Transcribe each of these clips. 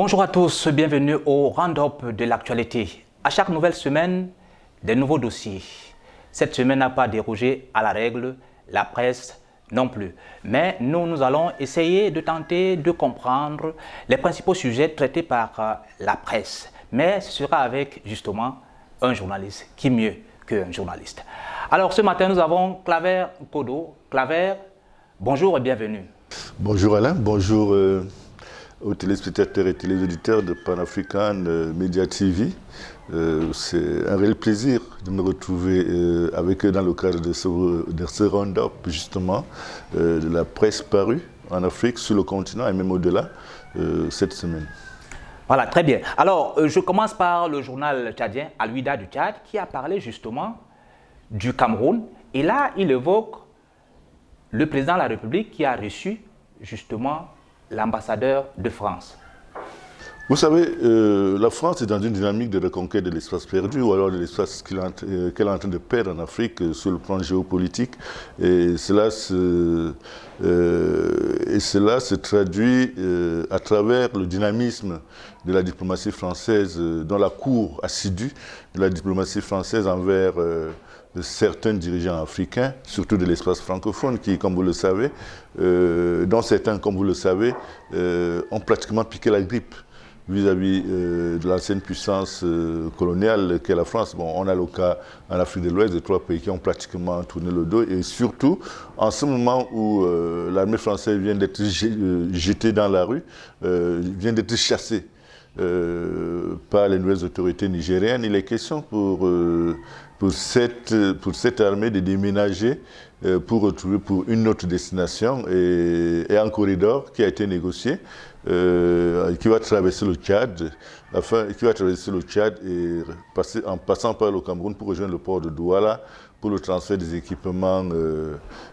Bonjour à tous, bienvenue au Round-up de l'actualité. À chaque nouvelle semaine, des nouveaux dossiers. Cette semaine n'a pas dérogé à la règle, la presse non plus. Mais nous allons essayer de tenter de comprendre les principaux sujets traités par la presse. Mais ce sera avec justement un journaliste. Qui mieux qu'un journaliste? Alors ce matin, nous avons Claver Kodo. Claver, bonjour et bienvenue. Bonjour Alain, bonjour aux téléspectateurs et téléauditeurs de Pan-African Media TV. C'est un réel plaisir de me retrouver avec eux dans le cadre de ce round-up justement de la presse parue en Afrique, sur le continent et même au-delà cette semaine. Voilà, très bien. Alors, je commence par le journal tchadien Al-Wida du Tchad qui a parlé justement du Cameroun. Et là, il évoque le président de la République qui a reçu justement l'ambassadeur de France. Vous savez, la France est dans une dynamique de reconquête de l'espace perdu, ou alors de l'espace qu'elle est en train de perdre en Afrique sur le plan géopolitique. Et cela se traduit à travers le dynamisme de la diplomatie française, dans la cour assidue de la diplomatie française envers de certains dirigeants africains, surtout de l'espace francophone, qui, comme vous le savez, dont certains, comme vous le savez, ont pratiquement piqué la grippe vis-à-vis de l'ancienne puissance coloniale qu'est la France. Bon, on a le cas en Afrique de l'Ouest de 3 pays qui ont pratiquement tourné le dos, et surtout en ce moment où l'armée française vient d'être jetée dans la rue, vient d'être chassée par les nouvelles autorités nigériennes. Il est question pour cette armée de déménager pour retrouver pour une autre destination et un corridor qui a été négocié qui va traverser le Tchad, et en passant par le Cameroun pour rejoindre le port de Douala pour le transfert des équipements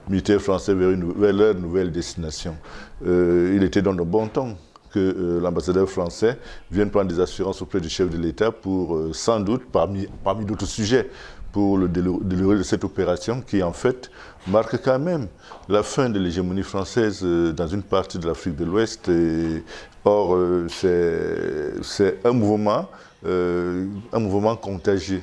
militaires français vers leur nouvelle destination. Il était dans de bon temps que l'ambassadeur français vienne prendre des assurances auprès du chef de l'État pour, sans doute, parmi d'autres sujets, pour le dérouler de cette opération qui, en fait, marque quand même la fin de l'hégémonie française dans une partie de l'Afrique de l'Ouest. Or, c'est un mouvement contagieux.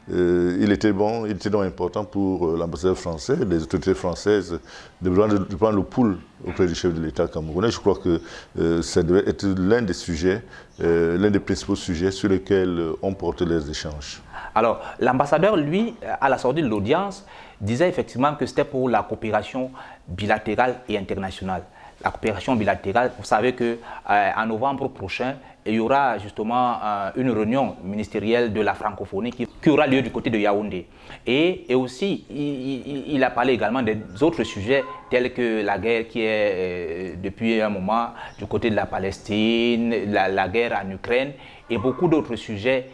Il était donc important pour l'ambassadeur français, les autorités françaises, de prendre le pouls auprès du chef de l'État camerounais. Je crois que ça devait être l'un des sujets, l'un des principaux sujets sur lesquels on porte les échanges. Alors, l'ambassadeur, lui, à la sortie de l'audience, disait effectivement que c'était pour la coopération bilatérale et internationale. La coopération bilatérale, vous savez qu'en novembre prochain, il y aura justement une réunion ministérielle de la francophonie qui aura lieu du côté de Yaoundé. Et aussi, il a parlé également des autres sujets tels que la guerre qui est depuis un moment du côté de la Palestine, la guerre en Ukraine et beaucoup d'autres sujets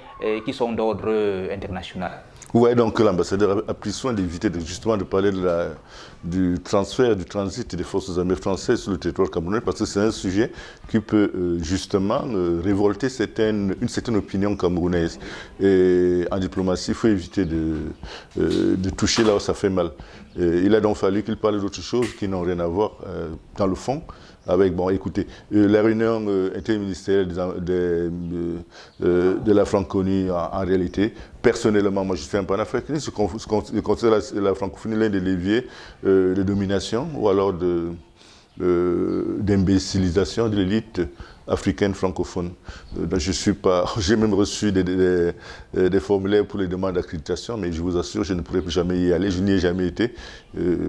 qui sont d'ordre international. Oui, donc l'ambassadeur a pris soin d'éviter justement de parler du transfert, du transit des forces armées françaises sur le territoire camerounais, parce que c'est un sujet qui peut justement révolter une certaine opinion camerounaise. Et en diplomatie, il faut éviter de toucher là où ça fait mal. Il a donc fallu qu'il parle d'autres choses qui n'ont rien à voir dans le fond. Avec, bon, écoutez, la réunion interministérielle de la francophonie, en réalité, personnellement, moi je suis un panafricaniste, je considère la francophonie l'un des leviers de domination ou alors d'imbécilisation de l'élite africaine francophone. Je suis pas, j'ai même reçu des formulaires pour les demandes d'accréditation, mais je vous assure, je ne pourrai plus jamais y aller, je n'y ai jamais été,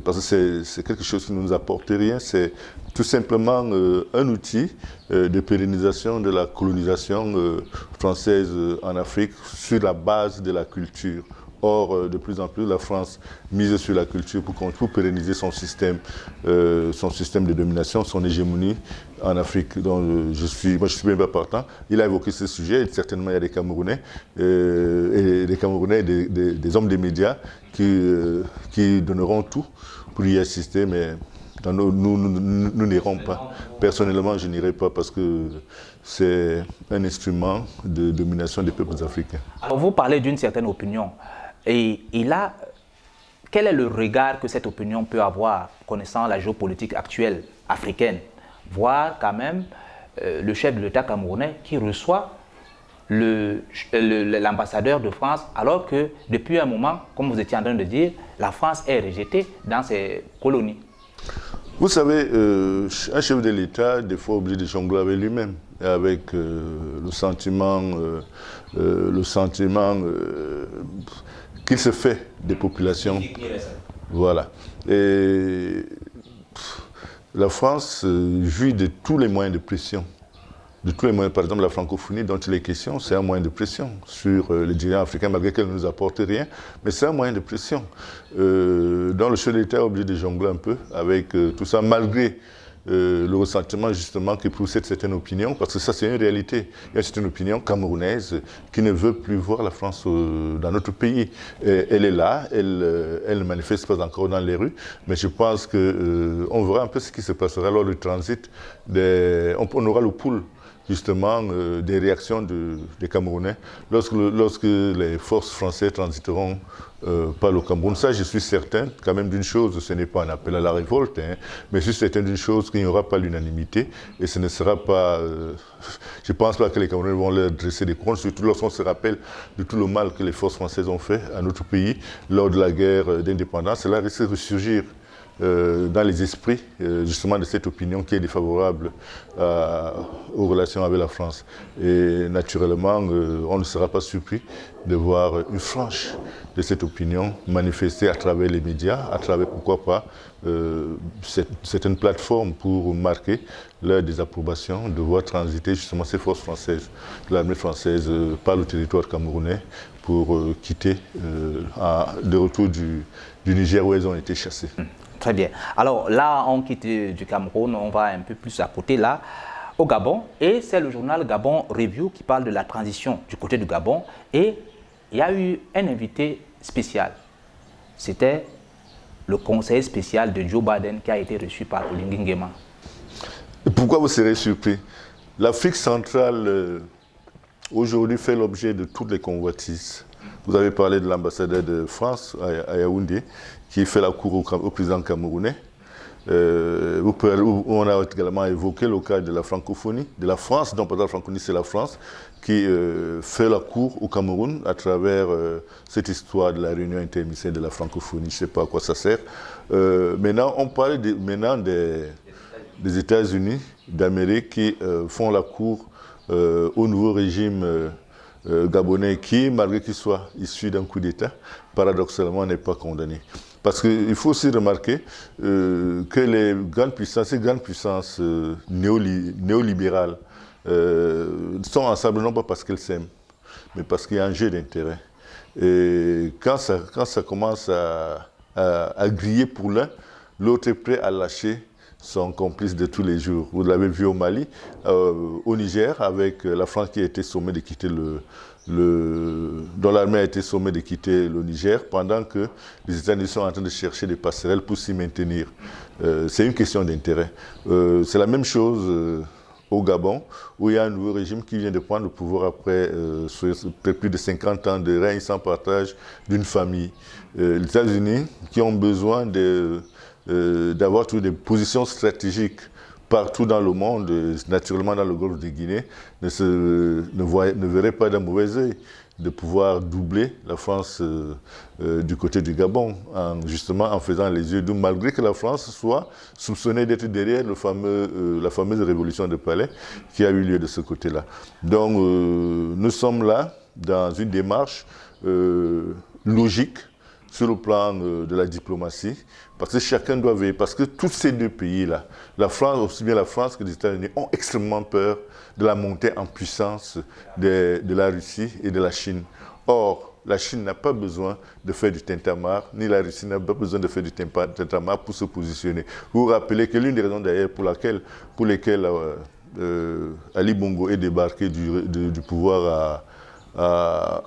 parce que c'est quelque chose qui ne nous apporte rien, c'est tout simplement un outil de pérennisation de la colonisation française en Afrique sur la base de la culture. Or, de plus en plus, la France mise sur la culture pour pérenniser son système de domination, son hégémonie en Afrique. Donc, moi, je suis même pas partant. Il a évoqué ce sujet, et certainement il y a des Camerounais, des hommes des médias qui donneront tout pour y assister, mais nous n'irons pas. Personnellement, je n'irai pas parce que c'est un instrument de domination des peuples africains. Alors, vous parlez d'une certaine opinion. Et là, quel est le regard que cette opinion peut avoir, connaissant la géopolitique actuelle africaine, voire quand même le chef de l'État camerounais qui reçoit l'ambassadeur de France, alors que depuis un moment, comme vous étiez en train de dire, la France est rejetée dans ses colonies. Vous savez, un chef de l'État, des fois, est obligé de jongler avec lui-même, avec le sentiment qu'il se fait des populations. Voilà. Et la France jouit de tous les moyens de pression. De tous les moyens, par exemple la francophonie dont il est question, c'est un moyen de pression sur les dirigeants africains, malgré qu'elle ne nous apporte rien, mais c'est un moyen de pression. Dont le chef d'État est obligé de jongler un peu avec tout ça, malgré le ressentiment justement qui poussait certaines opinions, parce que ça c'est une réalité. Il y a certaines opinions camerounaises qui ne veulent plus voir la France dans notre pays. Elle est là, elle ne manifeste pas encore dans les rues, mais je pense qu'on verra un peu ce qui se passera lors du transit. On aura le pouls justement des réactions des Camerounais lorsque les forces françaises transiteront par le Cameroun. Ça, je suis certain quand même d'une chose, ce n'est pas un appel à la révolte, hein, mais je suis certain d'une chose, qu'il n'y aura pas l'unanimité et ce ne sera pas... je ne pense pas que les Camerounais vont leur dresser des comptes, surtout lorsqu'on se rappelle de tout le mal que les forces françaises ont fait à notre pays lors de la guerre d'indépendance. Cela risque de ressurgir dans les esprits justement de cette opinion qui est défavorable aux relations avec la France. Et naturellement, on ne sera pas surpris de voir une frange de cette opinion manifestée à travers les médias, à travers, pourquoi pas, certaines plateformes pour marquer leur désapprobation de voir transiter justement ces forces françaises, l'armée française par le territoire camerounais pour quitter de retour du Niger où elles ont été chassées. Très bien. Alors là, on quitte du Cameroun, on va un peu plus à côté là, au Gabon. Et c'est le journal Gabon Review qui parle de la transition du côté du Gabon. Et il y a eu un invité spécial. C'était le conseiller spécial de Joe Biden qui a été reçu par Oligui Nguema. Pourquoi vous serez surpris? L'Afrique centrale aujourd'hui fait l'objet de toutes les convoitises. Vous avez parlé de l'ambassadeur de France à Yaoundé, qui fait la cour au président camerounais. On a également évoqué le cas de la francophonie, de la France, non pas de la francophonie, c'est la France, qui fait la cour au Cameroun à travers cette histoire de la réunion interministérielle de la francophonie. Je ne sais pas à quoi ça sert. Maintenant, on parle des États-Unis d'Amérique qui font la cour au nouveau régime gabonais qui, malgré qu'il soit issu d'un coup d'État, paradoxalement n'est pas condamné. Parce qu'il faut aussi remarquer que les grandes puissances néolibérales sont ensemble non pas parce qu'elles s'aiment, mais parce qu'il y a un jeu d'intérêt. Et quand ça commence à griller pour l'un, l'autre est prêt à lâcher son complice de tous les jours. Vous l'avez vu au Mali, au Niger, avec la France qui a été sommée de quitter dont l'armée a été sommée de quitter le Niger, pendant que les États-Unis sont en train de chercher des passerelles pour s'y maintenir. C'est une question d'intérêt. C'est la même chose au Gabon, où il y a un nouveau régime qui vient de prendre le pouvoir après plus de 50 ans de règne sans partage d'une famille. Les États-Unis qui ont besoin d'avoir toutes des positions stratégiques partout dans le monde, naturellement dans le golfe de Guinée, ne verraient pas d'un mauvais œil de pouvoir doubler la France du côté du Gabon, justement en faisant les yeux doux, malgré que la France soit soupçonnée d'être derrière la fameuse révolution de Palais qui a eu lieu de ce côté-là. Donc nous sommes là dans une démarche logique sur le plan de la diplomatie, parce que chacun doit veiller, parce que tous ces deux pays-là, la France, aussi bien la France que les États-Unis, ont extrêmement peur de la montée en puissance de la Russie et de la Chine. Or, la Chine n'a pas besoin de faire du tintamarre, ni la Russie n'a pas besoin de faire du tintamarre pour se positionner. Vous vous rappelez que l'une des raisons d'ailleurs pour lesquelles Ali Bongo est débarqué du pouvoir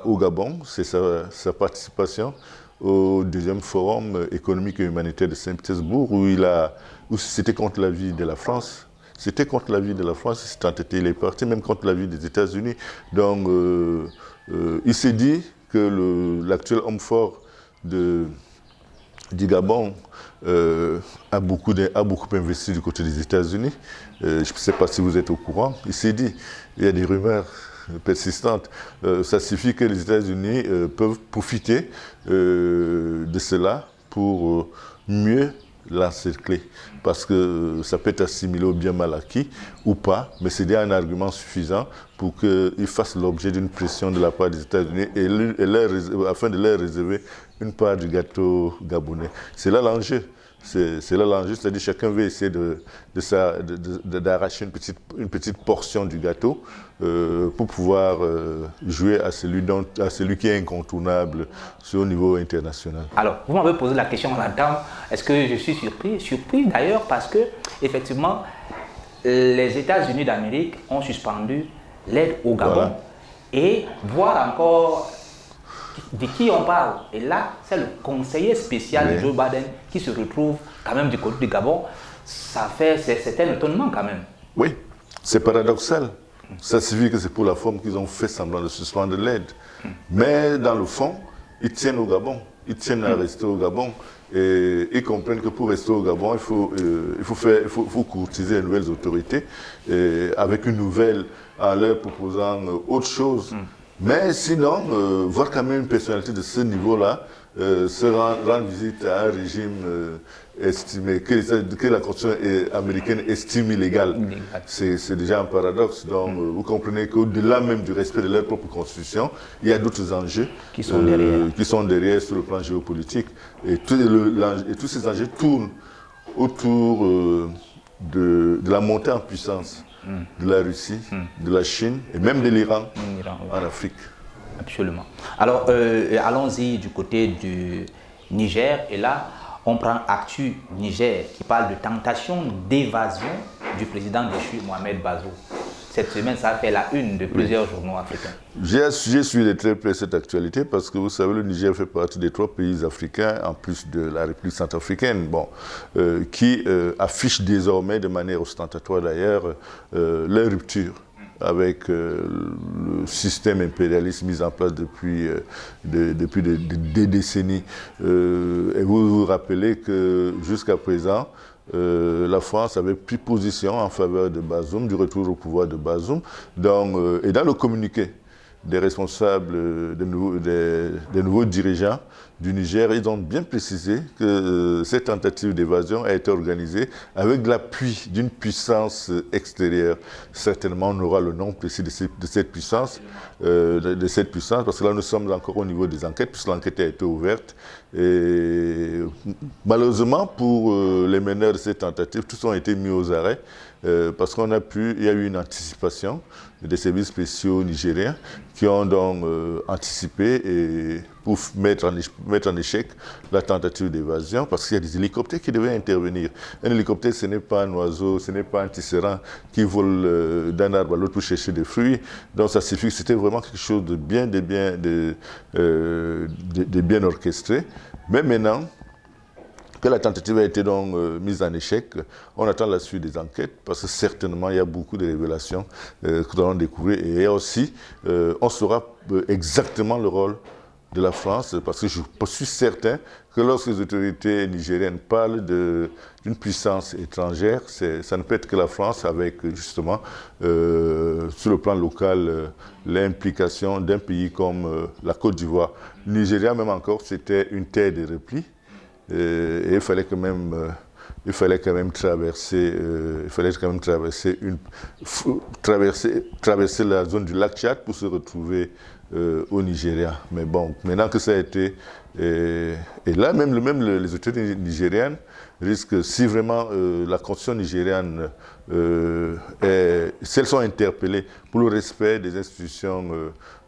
au Gabon, c'est sa participation au deuxième forum économique et humanitaire de Saint-Pétersbourg, où c'était contre la vie de la France. C'était contre la vie de la France, il est parti même contre la vie des États-Unis. Donc, il s'est dit que l'actuel homme fort de du Gabon a beaucoup investi du côté des États-Unis. Je ne sais pas si vous êtes au courant. Il s'est dit, il y a des rumeurs persistantes. Ça suffit que les États-Unis peuvent profiter de cela pour mieux l'encercler. Parce que ça peut être assimilé au bien mal acquis ou pas, mais c'est déjà un argument suffisant pour qu'ils fassent l'objet d'une pression de la part des États-Unis afin de leur réserver une part du gabonais. C'est là l'enjeu. C'est là l'enjeu, c'est-à-dire chacun veut essayer d'arracher une petite portion du gâteau pour pouvoir jouer à celui qui est incontournable sur le niveau international. Alors, vous m'avez posé la question, madame, est-ce que je suis surpris? Surpris d'ailleurs parce que, effectivement, les États-Unis d'Amérique ont suspendu l'aide au Gabon. Voilà. Et voir encore de qui on parle. Et là, c'est le conseiller spécial de Joe Biden qui se retrouve quand même du côté du Gabon. C'est un étonnement quand même. Oui, c'est paradoxal. Ça signifie que c'est pour la forme qu'ils ont fait semblant de suspendre l'aide. Mais dans le fond, ils tiennent au Gabon. Ils tiennent à rester au Gabon. Et ils comprennent que pour rester au Gabon, il faut courtiser les nouvelles autorités avec une nouvelle en leur proposant autre chose. Mais sinon, voir quand même une personnalité de ce niveau-là, se rendre visite à un régime estimé, que la Constitution américaine estime illégal, c'est déjà un paradoxe. Donc vous comprenez qu'au-delà même du respect de leur propre Constitution, il y a d'autres enjeux qui sont derrière sur le plan géopolitique. Et tous ces enjeux tournent autour de la montée en puissance de la Russie, de la Chine et même de l'Iran en Afrique. Absolument. Alors, allons-y du côté du Niger. Et là, on prend Actu Niger qui parle de tentation d'évasion du président déchu Mohamed Bazoum. Cette semaine, ça a fait la une de plusieurs journaux africains. J'ai suivi de très près cette actualité parce que vous savez, le Niger fait partie des 3 pays africains, en plus de la République centrafricaine, qui affichent désormais, de manière ostentatoire d'ailleurs, leur rupture avec le système impérialiste mis en place depuis des décennies. Et vous vous rappelez que jusqu'à présent, la France avait pris position en faveur de Bazoum, du retour au pouvoir de Bazoum. Donc, et dans le communiqué des responsables, des nouveaux dirigeants du Niger, ils ont bien précisé que cette tentative d'évasion a été organisée avec l'appui d'une puissance extérieure. Certainement, on aura le nom précis de cette puissance, parce que là, nous sommes encore au niveau des enquêtes, puisque l'enquête a été ouverte. Et malheureusement, pour les meneurs de cette tentative, tous ont été mis aux arrêts, parce qu'il y a eu une anticipation des services spéciaux nigériens qui ont donc anticipé et pour mettre en échec la tentative d'évasion, parce qu'il y a des hélicoptères qui devaient intervenir. Un hélicoptère, ce n'est pas un oiseau, ce n'est pas un tisserand qui vole d'un arbre à l'autre pour chercher des fruits. Donc ça signifie que c'était vraiment quelque chose de bien orchestré. Mais maintenant que la tentative a été donc mise en échec, on attend la suite des enquêtes, parce que certainement il y a beaucoup de révélations que nous allons découvrir. Et aussi, on saura exactement le rôle de la France, parce que je suis certain que lorsque les autorités nigériennes parlent d'une puissance étrangère, ça ne peut être que la France, avec justement, sur le plan local, l'implication d'un pays comme la Côte d'Ivoire. Le Nigeria, même encore, c'était une terre de repli. Et il fallait quand même traverser la zone du lac Tchad pour se retrouver au Nigeria. Mais bon, maintenant que ça a été, et là même les autorités nigériennes risquent, si vraiment la constitution nigériane, si elles sont interpellées pour le respect des institutions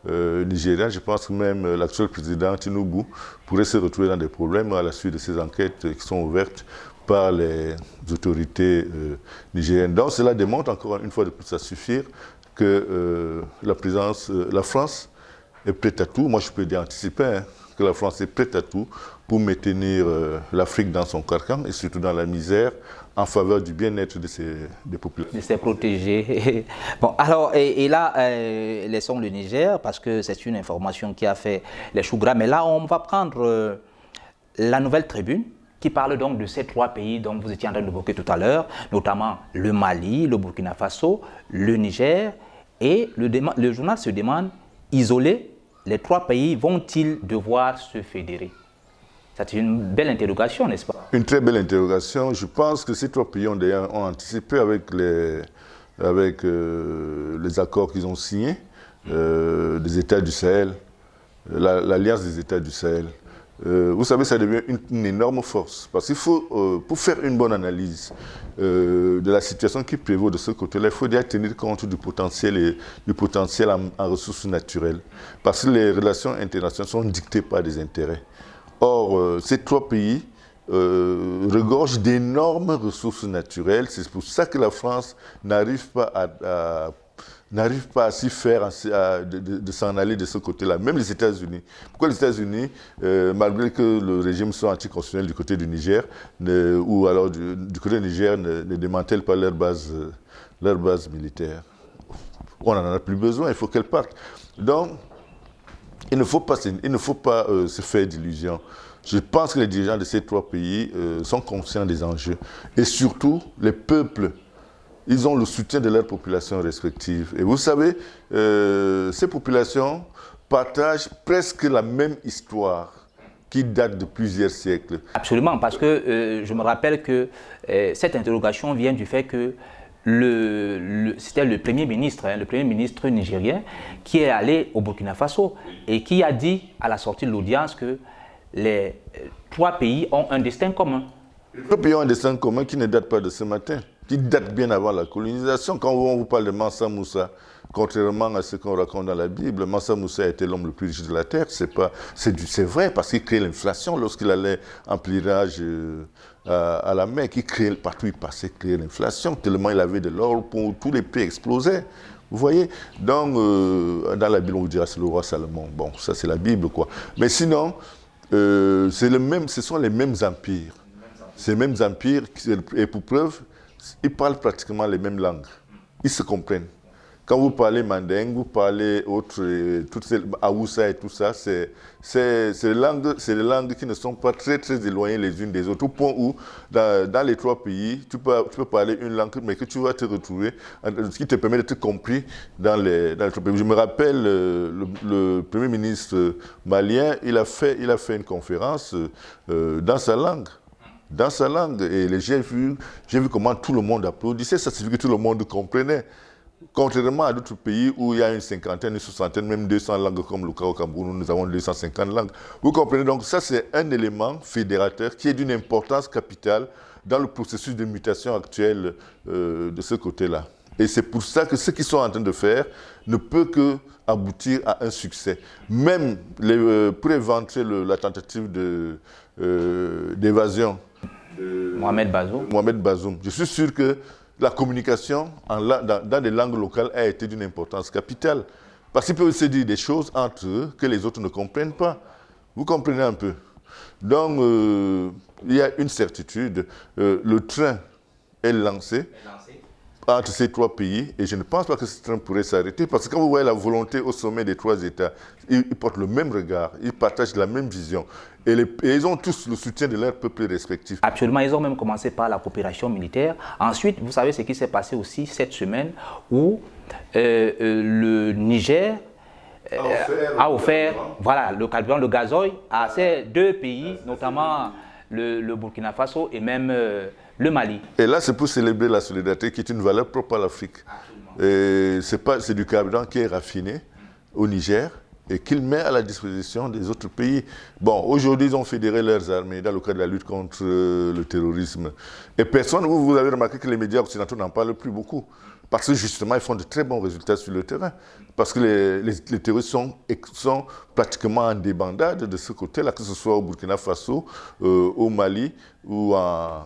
nigériennes, je pense que même l'actuel président Tinubu pourrait se retrouver dans des problèmes à la suite de ces enquêtes qui sont ouvertes par les autorités nigériennes. Donc cela démontre encore une fois de plus à suffire que la France est prête à tout. Moi je peux dire anticiper que la France est prête à tout pour maintenir l'Afrique dans son carcan et surtout dans la misère, en faveur du bien-être des populations. De ses protégés. Bon, alors, et là, laissons le Niger, parce que c'est une information qui a fait les choux gras. Mais là, on va prendre la Nouvelle Tribune, qui parle donc de ces 3 pays dont vous étiez en train d'évoquer tout à l'heure, notamment le Mali, le Burkina Faso, le Niger, et le journal se demande, isolés, les 3 pays vont-ils devoir se fédérer? C'est une belle interrogation, n'est-ce pas? Une très belle interrogation. Je pense que ces 3 pays ont anticipé avec les accords qu'ils ont signés, des États du Sahel, l'Alliance des États du Sahel. Vous savez, ça devient une énorme force. Parce qu'il faut, pour faire une bonne analyse de la situation qui prévaut de ce côté-là, il faut déjà tenir compte du potentiel en ressources naturelles. Parce que les relations internationales sont dictées par des intérêts. Or, ces 3 pays regorgent d'énormes ressources naturelles. C'est pour ça que la France n'arrive pas à s'y faire, de s'en aller de ce côté-là. Même les États-Unis. Pourquoi les États-Unis, malgré que le régime soit anticonstitutionnel du côté du Niger, ou alors du côté du Niger, ne démantèlent pas leur base militaire? On n'en a plus besoin, il faut qu'elle parte. Donc, il ne faut pas se faire d'illusions. Je pense que les dirigeants de ces 3 pays sont conscients des enjeux. Et surtout, les peuples, ils ont le soutien de leurs populations respectives. Et vous savez, ces populations partagent presque la même histoire qui date de plusieurs siècles. Absolument, parce que je me rappelle que cette interrogation vient du fait que c'était le Premier ministre nigérien, qui est allé au Burkina Faso et qui a dit à la sortie de l'audience que les 3 pays ont un destin commun. Les 3 pays ont un destin commun qui ne date pas de ce matin, qui date bien avant la colonisation. Quand on vous parle de Mansa Moussa, contrairement à ce qu'on raconte dans la Bible, Mansa Moussa a été l'homme le plus riche de la terre. C'est vrai, parce qu'il créait l'inflation lorsqu'il allait en pèlerinage à la Mecque. Il créait, partout où il passait, il créait l'inflation, tellement il avait de l'or, tous les prix explosaient. Vous voyez? Donc, dans la Bible, on vous dira c'est le roi Salomon. Bon, ça c'est la Bible, quoi. Mais sinon, ce sont les mêmes empires. Ces mêmes empires, et pour preuve, ils parlent pratiquement les mêmes langues. Ils se comprennent. Quand vous parlez mandingue, vous parlez toutes ces Haoussa et tout ça, c'est des langues qui ne sont pas très, très éloignées les unes des autres, au point où, dans les 3 pays, tu peux parler une langue, mais que tu vas te retrouver, ce qui te permet d'être compris dans les 3 pays. Je me rappelle, le Premier ministre malien, il a fait une conférence dans sa langue. Et j'ai vu comment tout le monde applaudissait, ça signifie que tout le monde comprenait. Contrairement à d'autres pays où il y a une 50aine, une 60aine, même 200 langues comme le cas au Cameroun, où nous avons 250 langues. Vous comprenez, donc ça c'est un élément fédérateur qui est d'une importance capitale dans le processus de mutation actuel de ce côté-là. Et c'est pour ça que ce qu'ils sont en train de faire ne peut que aboutir à un succès. Même pour éventrer la tentative d'évasion de Mohamed Bazoum. Je suis sûr que la communication dans des langues locales a été d'une importance capitale. Parce qu'ils peuvent se dire des choses entre eux que les autres ne comprennent pas. Vous comprenez un peu? Donc, il y a une certitude. Le train est lancé entre ces 3 pays et je ne pense pas que ce train pourrait s'arrêter parce que quand vous voyez la volonté au sommet des 3 États, ils portent le même regard, ils partagent la même vision et ils ont tous le soutien de leurs peuples respectifs. Absolument, ils ont même commencé par la coopération militaire. Ensuite, vous savez ce qui s'est passé aussi cette semaine où le Niger a offert voilà, le carburant, le gazoil à ces 2 pays, notamment le Burkina Faso et même le Mali. Et là, c'est pour célébrer la solidarité qui est une valeur propre à l'Afrique. C'est du carburant qui est raffiné au Niger et qu'il met à la disposition des autres pays. Bon, aujourd'hui, ils ont fédéré leurs armées dans le cadre de la lutte contre le terrorisme. Et vous avez remarqué que les médias occidentaux n'en parlent plus beaucoup. Parce que justement, ils font de très bons résultats sur le terrain. Parce que les terroristes sont pratiquement en débandade de ce côté-là, que ce soit au Burkina Faso, au Mali ou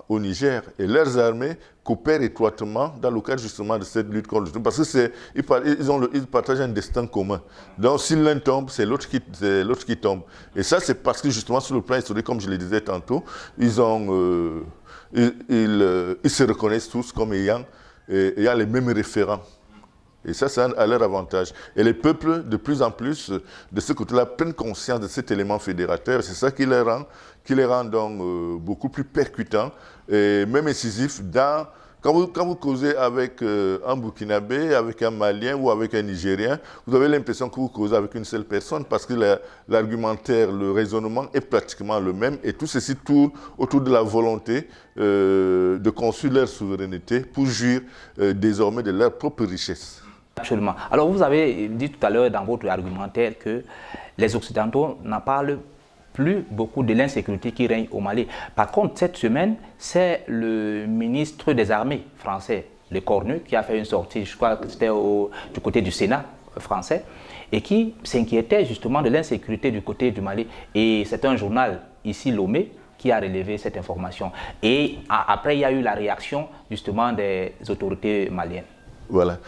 au Niger. Et leurs armées coopèrent étroitement dans le cadre justement de cette lutte contre le terrorisme. Parce qu'ils partagent un destin commun. Donc si l'un tombe, c'est l'autre qui tombe. Et ça, c'est parce que justement, sur le plan historique, comme je le disais tantôt, ils se reconnaissent tous comme ayant les mêmes référents. Et ça, c'est à leur avantage. Et les peuples, de plus en plus, de ce côté-là, prennent conscience de cet élément fédérateur. C'est ça qui les rend qui les rend donc beaucoup plus percutants et même incisifs dans... Quand vous causez avec un Burkinabé, avec un Malien ou avec un Nigérien, vous avez l'impression que vous causez avec une seule personne parce que l'argumentaire, le raisonnement est pratiquement le même et tout ceci tourne autour de la volonté de construire leur souveraineté pour jouir désormais de leur propre richesse. Absolument. Alors vous avez dit tout à l'heure dans votre argumentaire que les Occidentaux n'en parlent plus beaucoup de l'insécurité qui règne au Mali. Par contre, cette semaine, c'est le ministre des Armées français, le Cornu, qui a fait une sortie, je crois que c'était du côté du Sénat français, et qui s'inquiétait justement de l'insécurité du côté du Mali. Et c'est un journal ici, Lomé, qui a relevé cette information. Et après, il y a eu la réaction justement des autorités maliennes. Voilà.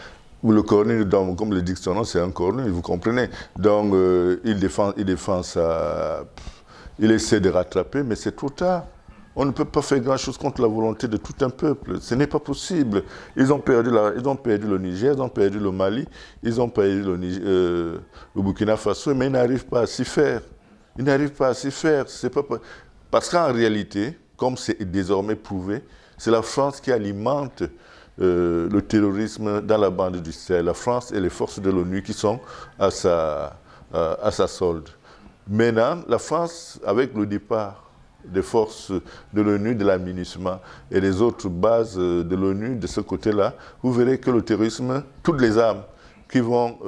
Le Cornu, donc, comme le dit son nom, c'est un Cornu, vous comprenez. Donc, il défend ça, il essaie de rattraper, mais c'est trop tard. On ne peut pas faire grand-chose contre la volonté de tout un peuple. Ce n'est pas possible. Ils ont perdu le Niger, ils ont perdu le Mali, ils ont perdu le Burkina Faso, mais ils n'arrivent pas à s'y faire. Ils n'arrivent pas à s'y faire. Parce qu'en réalité, comme c'est désormais prouvé, c'est la France qui alimente le terrorisme dans la bande du Sahel. La France et les forces de l'ONU qui sont à sa solde. Maintenant, la France, avec le départ des forces de l'ONU, de la MINUSMA et des autres bases de l'ONU de ce côté-là, vous verrez que le terrorisme, toutes les armes qu'ils vont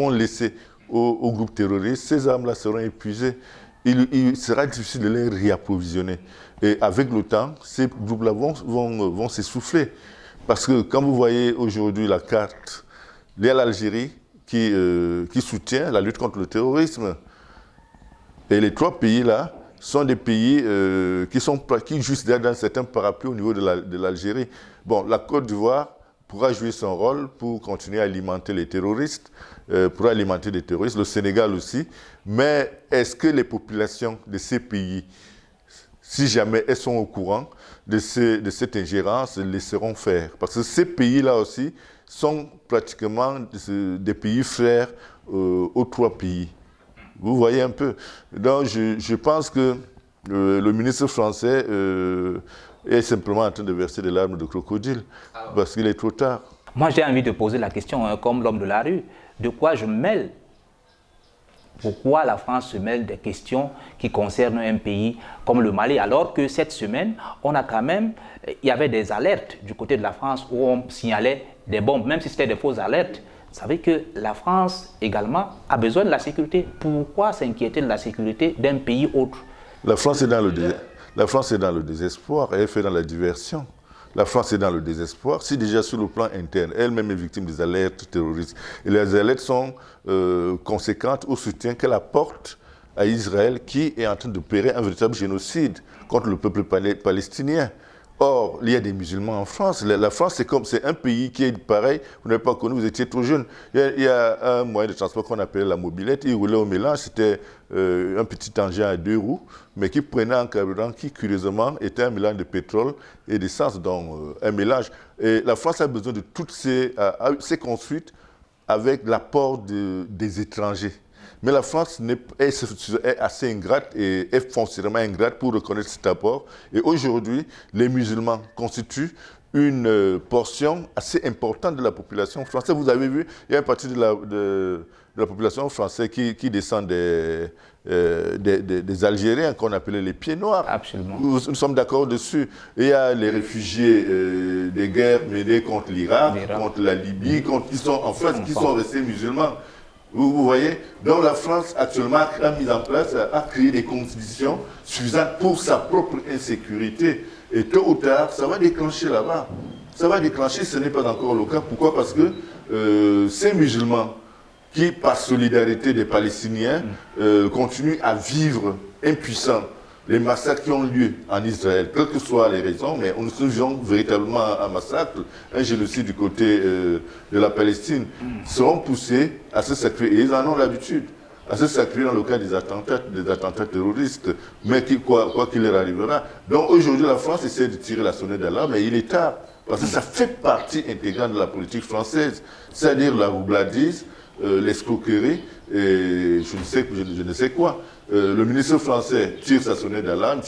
laisser aux groupes terroristes, ces armes-là seront épuisées. Il sera difficile de les réapprovisionner. Et avec le temps, ces groupes-là vont s'essouffler. Parce que quand vous voyez aujourd'hui la carte, il y a l'Algérie qui soutient la lutte contre le terrorisme. Et les trois pays-là sont des pays qui jouissent d'un certain parapluie au niveau de l'Algérie. Bon, la Côte d'Ivoire pourra jouer son rôle pour continuer à alimenter les terroristes, pour alimenter les terroristes, le Sénégal aussi. Mais est-ce que les populations de ces pays, si jamais elles sont au courant de cette ingérence, les laisseront faire? Parce que ces pays-là aussi sont pratiquement des pays frères aux trois pays. Vous voyez un peu. Donc je pense que le ministre français est simplement en train de verser des larmes de crocodile parce qu'il est trop tard. Moi, j'ai envie de poser la question, comme l'homme de la rue, de quoi je mêle? Pourquoi la France se mêle des questions qui concernent un pays comme le Mali, alors que cette semaine, il y avait des alertes du côté de la France où on signalait des bombes, même si c'était des fausses alertes. Vous savez que la France également a besoin de la sécurité. Pourquoi s'inquiéter de la sécurité d'un pays autre? La France est dans le désespoir et elle fait dans la diversion. La France est dans le désespoir. Si déjà sur le plan interne, elle-même est victime des alertes terroristes. Et les alertes sont conséquentes au soutien qu'elle apporte à Israël qui est en train de d'opérer un véritable génocide contre le peuple palestinien. Or, il y a des musulmans en France. La France, c'est un pays qui est pareil. Vous n'avez pas connu, vous étiez trop jeune. Il y a un moyen de transport qu'on appelait la mobilette. Il roulait au mélange. C'était un petit engin à 2 roues, mais qui prenait un carburant qui, curieusement, était un mélange de pétrole et d'essence, donc un mélange. Et la France a besoin de toutes ces construites avec l'apport des étrangers. Mais la France est assez ingrate et est foncièrement ingrate pour reconnaître cet apport. Et aujourd'hui, les musulmans constituent une portion assez importante de la population française. Vous avez vu, il y a une partie de la population française qui descend des Algériens qu'on appelait les pieds noirs. Absolument. Nous sommes d'accord dessus. Il y a les réfugiés des guerres menées contre l'Irak, contre la Libye, qui sont restés musulmans. Vous voyez, donc la France actuellement a mis en place, a créé des conditions suffisantes pour sa propre insécurité. Et tôt ou tard, ça va déclencher là-bas. Ça va déclencher, ce n'est pas encore le cas. Pourquoi? Parce que ces musulmans qui, par solidarité des Palestiniens, continuent à vivre impuissants les massacres qui ont lieu en Israël, quelles que soient les raisons, mais on se vient véritablement un massacre, un génocide du côté de la Palestine, seront poussés à se sacrifier. Et ils en ont l'habitude, à se sacrifier dans le cas des attentats terroristes, mais quoi qu'il leur arrivera. Donc aujourd'hui, la France essaie de tirer la sonnette d'alarme, mais il est tard, parce que ça fait partie intégrante de la politique française, c'est-à-dire la roublardise, l'escroquerie et je ne sais quoi. Le ministre français tire sa sonnette d'alarme,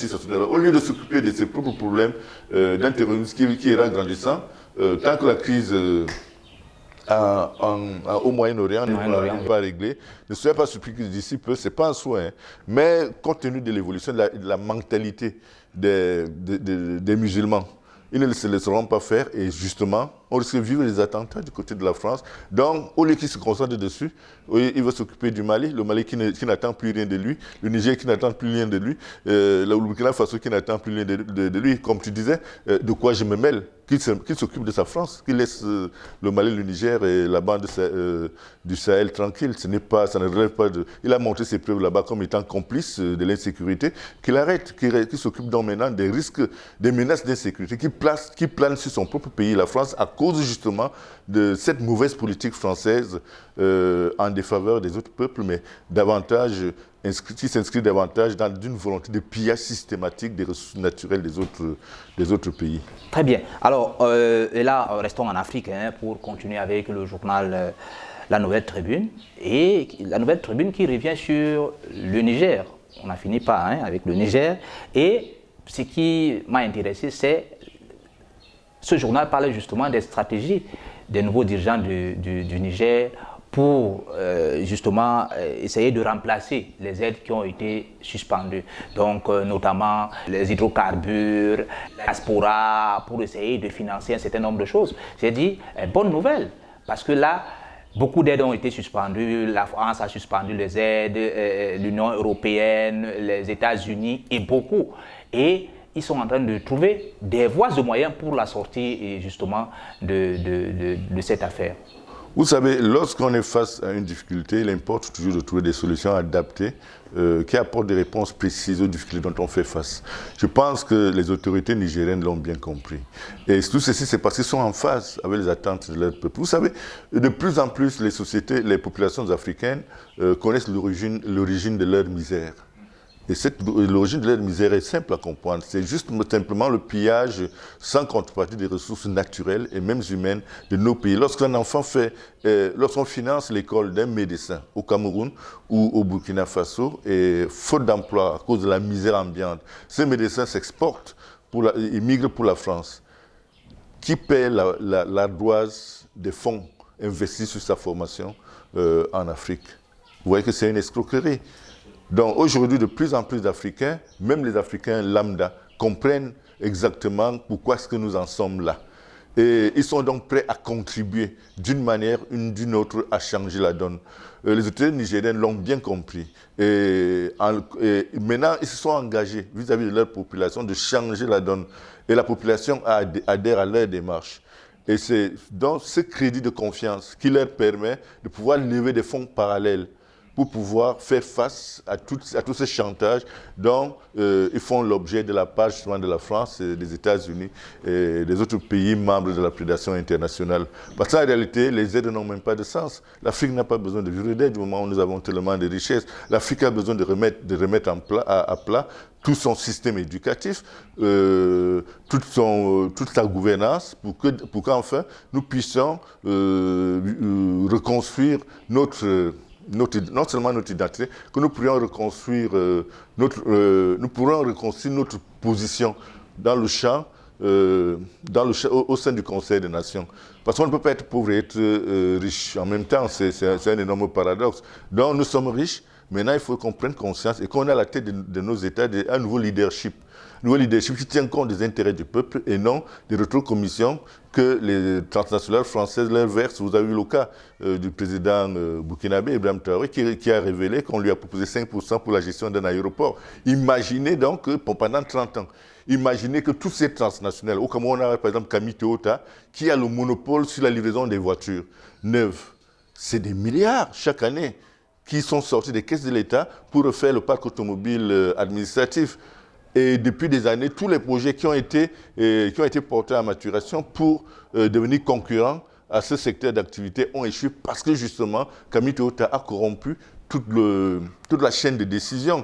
au lieu de s'occuper de ses propres problèmes d'un terrorisme qui ira grandissant, tant que la crise au Moyen-Orient n'est pas réglée. Ne soyez pas surpris que d'ici peu, ce n'est pas un souhait, mais compte tenu de l'évolution de la mentalité des musulmans, ils ne se laisseront pas faire et justement, on risque de vivre des attentats du côté de la France. Donc, au lieu qu'il se concentre dessus, il va s'occuper du Mali, le Mali qui n'attend plus rien de lui, le Niger qui n'attend plus rien de lui, le Burkina Faso qui n'attend plus rien de lui. Comme tu disais, de quoi je me mêle? Qu'il s'occupe de sa France, qu'il laisse le Mali, le Niger et la bande du Sahel tranquille. Ça ne relève pas de... Il a montré ses preuves là-bas comme étant complice de l'insécurité. Qu'il arrête, qu'il s'occupe donc maintenant des risques, des menaces d'insécurité qui planent sur son propre pays, la France, à cause justement de cette mauvaise politique française en défaveur des autres peuples, mais davantage qui s'inscrit davantage dans une volonté de pillage systématique des ressources naturelles des autres pays. Très bien. Alors, et là, restons en Afrique pour continuer avec le journal La Nouvelle Tribune. Et la Nouvelle Tribune qui revient sur le Niger. On n'a fini pas avec le Niger. Et ce qui m'a intéressé, c'est ce journal parlait justement des stratégies des nouveaux dirigeants du Niger pour justement essayer de remplacer les aides qui ont été suspendues. Donc notamment les hydrocarbures, la diaspora, pour essayer de financer un certain nombre de choses. J'ai dit, bonne nouvelle, parce que là, beaucoup d'aides ont été suspendues, la France a suspendu les aides, l'Union européenne, les États-Unis et beaucoup. Et ils sont en train de trouver des voies et moyens pour la sortie justement de cette affaire. Vous savez, lorsqu'on est face à une difficulté, il importe toujours de trouver des solutions adaptées qui apportent des réponses précises aux difficultés dont on fait face. Je pense que les autorités nigériennes l'ont bien compris. Et tout ceci, c'est parce qu'ils sont en phase avec les attentes de leur peuple. Vous savez, de plus en plus, les populations africaines connaissent l'origine de leur misère. Et l'origine de leur misère est simple à comprendre. C'est juste simplement le pillage sans contrepartie des ressources naturelles et même humaines de nos pays. Lorsqu'on finance l'école d'un médecin au Cameroun ou au Burkina Faso, et faute d'emploi à cause de la misère ambiante, ces médecins s'exportent, ils migrent pour la France. Qui paie l'ardoise des fonds investis sur sa formation en Afrique? Vous voyez que c'est une escroquerie. Donc aujourd'hui, de plus en plus d'Africains, même les Africains lambda, comprennent exactement pourquoi est-ce que nous en sommes là. Et ils sont donc prêts à contribuer d'une manière ou d'une autre à changer la donne. Les autorités nigériennes l'ont bien compris. Et maintenant, ils se sont engagés vis-à-vis de leur population de changer la donne. Et la population adhère à leur démarche. Et c'est donc ce crédit de confiance qui leur permet de pouvoir lever des fonds parallèles pour pouvoir faire face à tous ces chantages dont ils font l'objet de la part justement de la France, des États-Unis et des autres pays membres de la prédation internationale. Parce qu'en réalité, les aides n'ont même pas de sens. L'Afrique n'a pas besoin de vivre d'aide du moment où nous avons tellement de richesses. L'Afrique a besoin de remettre à plat tout son système éducatif, toute sa gouvernance, pour qu'enfin nous puissions reconstruire non seulement notre identité, que nous pourrions reconstruire notre position dans le champ, au sein du Conseil des Nations. Parce qu'on ne peut pas être pauvre et être riche en même temps, c'est un énorme paradoxe. Donc nous sommes riches, maintenant il faut qu'on prenne conscience et qu'on ait à la tête de nos États un nouveau leadership qui tient compte des intérêts du peuple et non des rétrocommissions que les transnationales françaises leur versent. Vous avez eu le cas du président burkinabé, Ibrahim Traoré, qui a révélé qu'on lui a proposé 5% pour la gestion d'un aéroport. Imaginez donc que pendant 30 ans, imaginez que tous ces transnationales, au Cameroun, on a par exemple Camille Toyota, qui a le monopole sur la livraison des voitures neuves. C'est des milliards chaque année qui sont sortis des caisses de l'État pour refaire le parc automobile administratif. Et depuis des années, tous les projets qui ont été portés à maturation pour devenir concurrents à ce secteur d'activité ont échoué parce que justement, Camille Toyota a corrompu toute la chaîne de décision.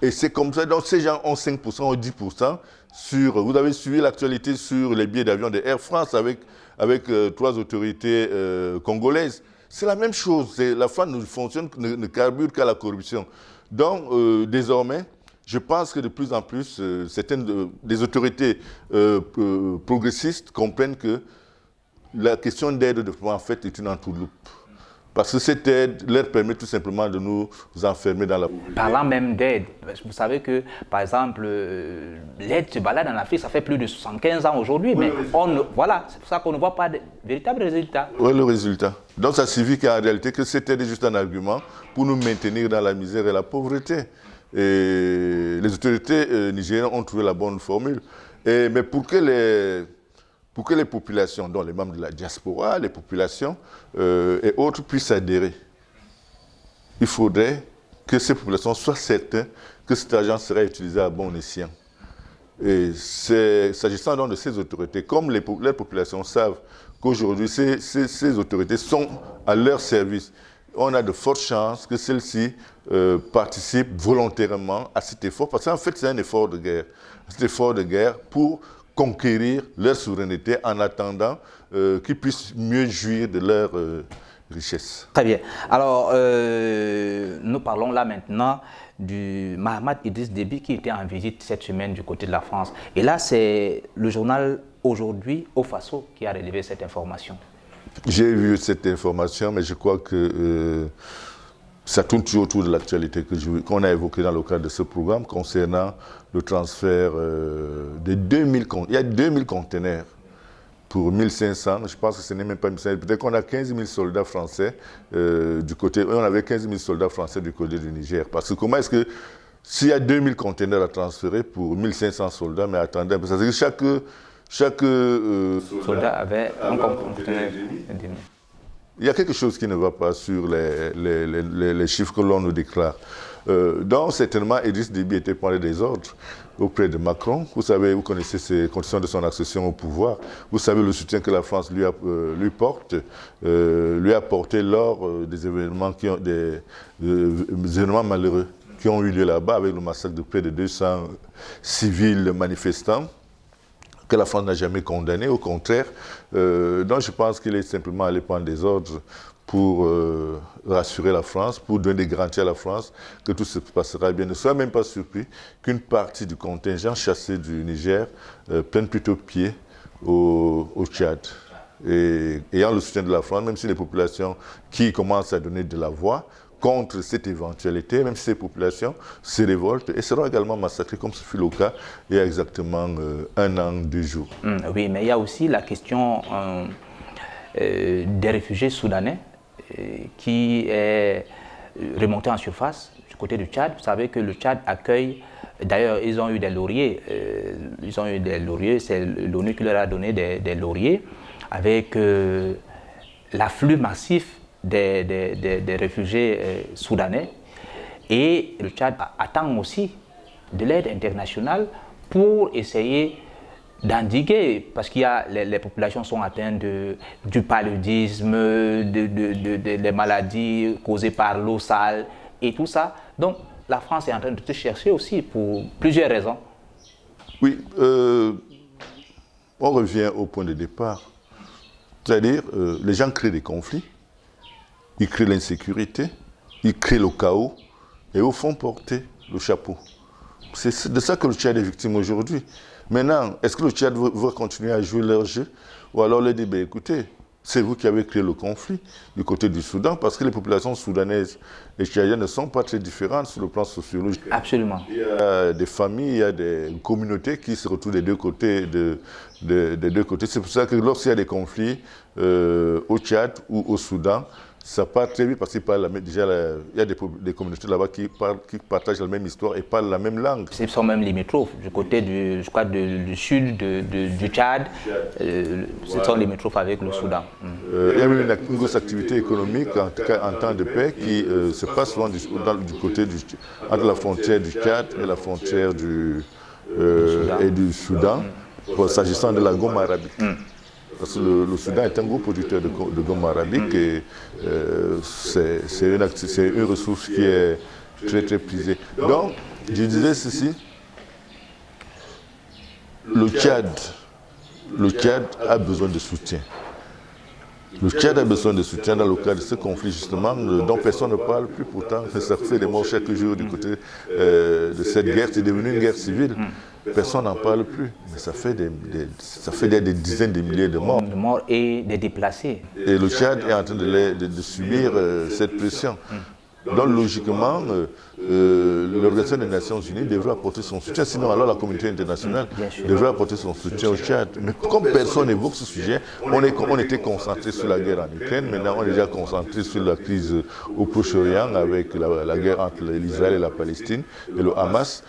Et c'est comme ça, donc ces gens ont 5% ou 10% sur... Vous avez suivi l'actualité sur les billets d'avion de Air France avec 3 autorités congolaises. c'est la même chose. La France ne carbure qu'à la corruption. Donc, désormais, je pense que de plus en plus, certaines des autorités progressistes comprennent que la question d'aide de développement, en fait, est une entourloupe. Parce que cette aide leur permet tout simplement de nous enfermer dans la pauvreté. Parlant même d'aide, vous savez que, par exemple, l'aide se balade en Afrique, ça fait plus de 75 ans aujourd'hui, mais voilà, c'est pour ça qu'on ne voit pas de véritables résultats. Oui, le résultat. Donc ça signifie qu'en réalité, que cette aide est juste un argument pour nous maintenir dans la misère et la pauvreté. Et les autorités nigériennes ont trouvé la bonne formule. Mais pour que les populations, dont les membres de la diaspora, les populations et autres puissent adhérer, il faudrait que ces populations soient certaines que cet argent sera utilisé à bon escient. Et s'agissant donc de ces autorités, comme les populations savent qu'aujourd'hui ces autorités sont à leur service, on a de fortes chances que celles-ci participent volontairement à cet effort, parce qu'en fait c'est un effort de guerre. Cet effort de guerre pour conquérir leur souveraineté en attendant qu'ils puissent mieux jouir de leur richesse. Très bien. Alors, nous parlons là maintenant du Mahamat Idriss Déby qui était en visite cette semaine du côté de la France. Et là, c'est le journal Aujourd'hui au Faso qui a relevé cette information. J'ai vu cette information, mais je crois que ça tourne toujours autour de l'actualité qu'on a évoquée dans le cadre de ce programme concernant le transfert de 2000 conteneurs. Il y a 2000 conteneurs pour 1500, je pense que ce n'est même pas 1500, peut-être qu'on a 15 000 soldats français du côté, on avait 15 000 soldats français du côté du Niger. Parce que comment est-ce que, s'il y a 2000 conteneurs à transférer pour 1500 soldats, mais attendez, ça veut dire que chaque soldat avait un conteneur. Il y a quelque chose qui ne va pas sur les chiffres que l'on nous déclare. Donc, certainement, Idriss Déby était prendre des ordres auprès de Macron. Vous savez, vous connaissez ces conditions de son accession au pouvoir. Vous savez le soutien que la France lui a porté lors des événements des événements malheureux qui ont eu lieu là-bas avec le massacre de près de 200 civils manifestants, que la France n'a jamais condamné, au contraire. Donc je pense qu'il est simplement allé prendre des ordres pour rassurer la France, pour donner des garanties à la France que tout se passera bien. Ne soyez même pas surpris qu'une partie du contingent chassé du Niger prenne plutôt pied au Tchad. Et ayant le soutien de la France, même si les populations qui commencent à donner de la voix contre cette éventualité, même si ces populations se révoltent et seront également massacrées, comme ce fut le cas il y a exactement 1 an, 2 jours. Oui, mais il y a aussi la question des réfugiés soudanais qui est remontée en surface du côté du Tchad. Vous savez que le Tchad accueille, d'ailleurs ils ont eu des lauriers, c'est l'ONU qui leur a donné des lauriers avec l'afflux massif des réfugiés soudanais, et le Tchad attend aussi de l'aide internationale pour essayer d'endiguer, parce qu'il y a les populations sont atteintes du paludisme, des maladies causées par l'eau sale et tout ça. Donc la France est en train de se chercher aussi pour plusieurs raisons. Oui, on revient au point de départ, c'est-à-dire les gens créent des conflits. Ils créent l'insécurité, ils créent le chaos et au fond porter le chapeau. C'est de ça que le Tchad est victime aujourd'hui. Maintenant, est-ce que le Tchad va continuer à jouer leur jeu? Ou alors leur dire, ben, écoutez, c'est vous qui avez créé le conflit du côté du Soudan, parce que les populations soudanaises et tchadiennes ne sont pas très différentes sur le plan sociologique. Absolument. Il y a des familles, il y a des communautés qui se retrouvent des deux côtés. Des deux côtés. C'est pour ça que lorsqu'il y a des conflits au Tchad ou au Soudan, ça part très vite parce qu'il y a des communautés là-bas qui partagent la même histoire et parlent la même langue. Ils sont même limitrophes du côté du sud du Tchad. Ce sont limitrophes avec le Soudan. Il y a même une grosse activité économique, en tout cas en temps de paix, qui se passe souvent du côté entre la frontière du Tchad et la frontière du Soudan, s'agissant de la gomme arabique. Parce que le Soudan est un gros producteur de gomme arabique et c'est une ressource qui est très très prisée. Donc, je disais ceci, le Tchad a besoin de soutien. Le Tchad a besoin de soutien dans le cadre de ce conflit justement dont personne ne parle plus. Pourtant, ça fait des morts chaque jour du côté de cette guerre. C'est devenu une guerre civile. Personne n'en parle plus. Mais ça fait des dizaines de milliers de morts. De morts et des déplacés. Et le Tchad est en train de subir cette pression. Donc logiquement, l'Organisation des Nations Unies devrait apporter son soutien, sinon alors la communauté internationale devrait apporter son soutien au Tchad. Mais comme personne n'évoque ce sujet, on était concentré sur la guerre en Ukraine, maintenant on est déjà concentré sur la crise au Proche-Orient avec la guerre entre l'Israël et la Palestine et le Hamas.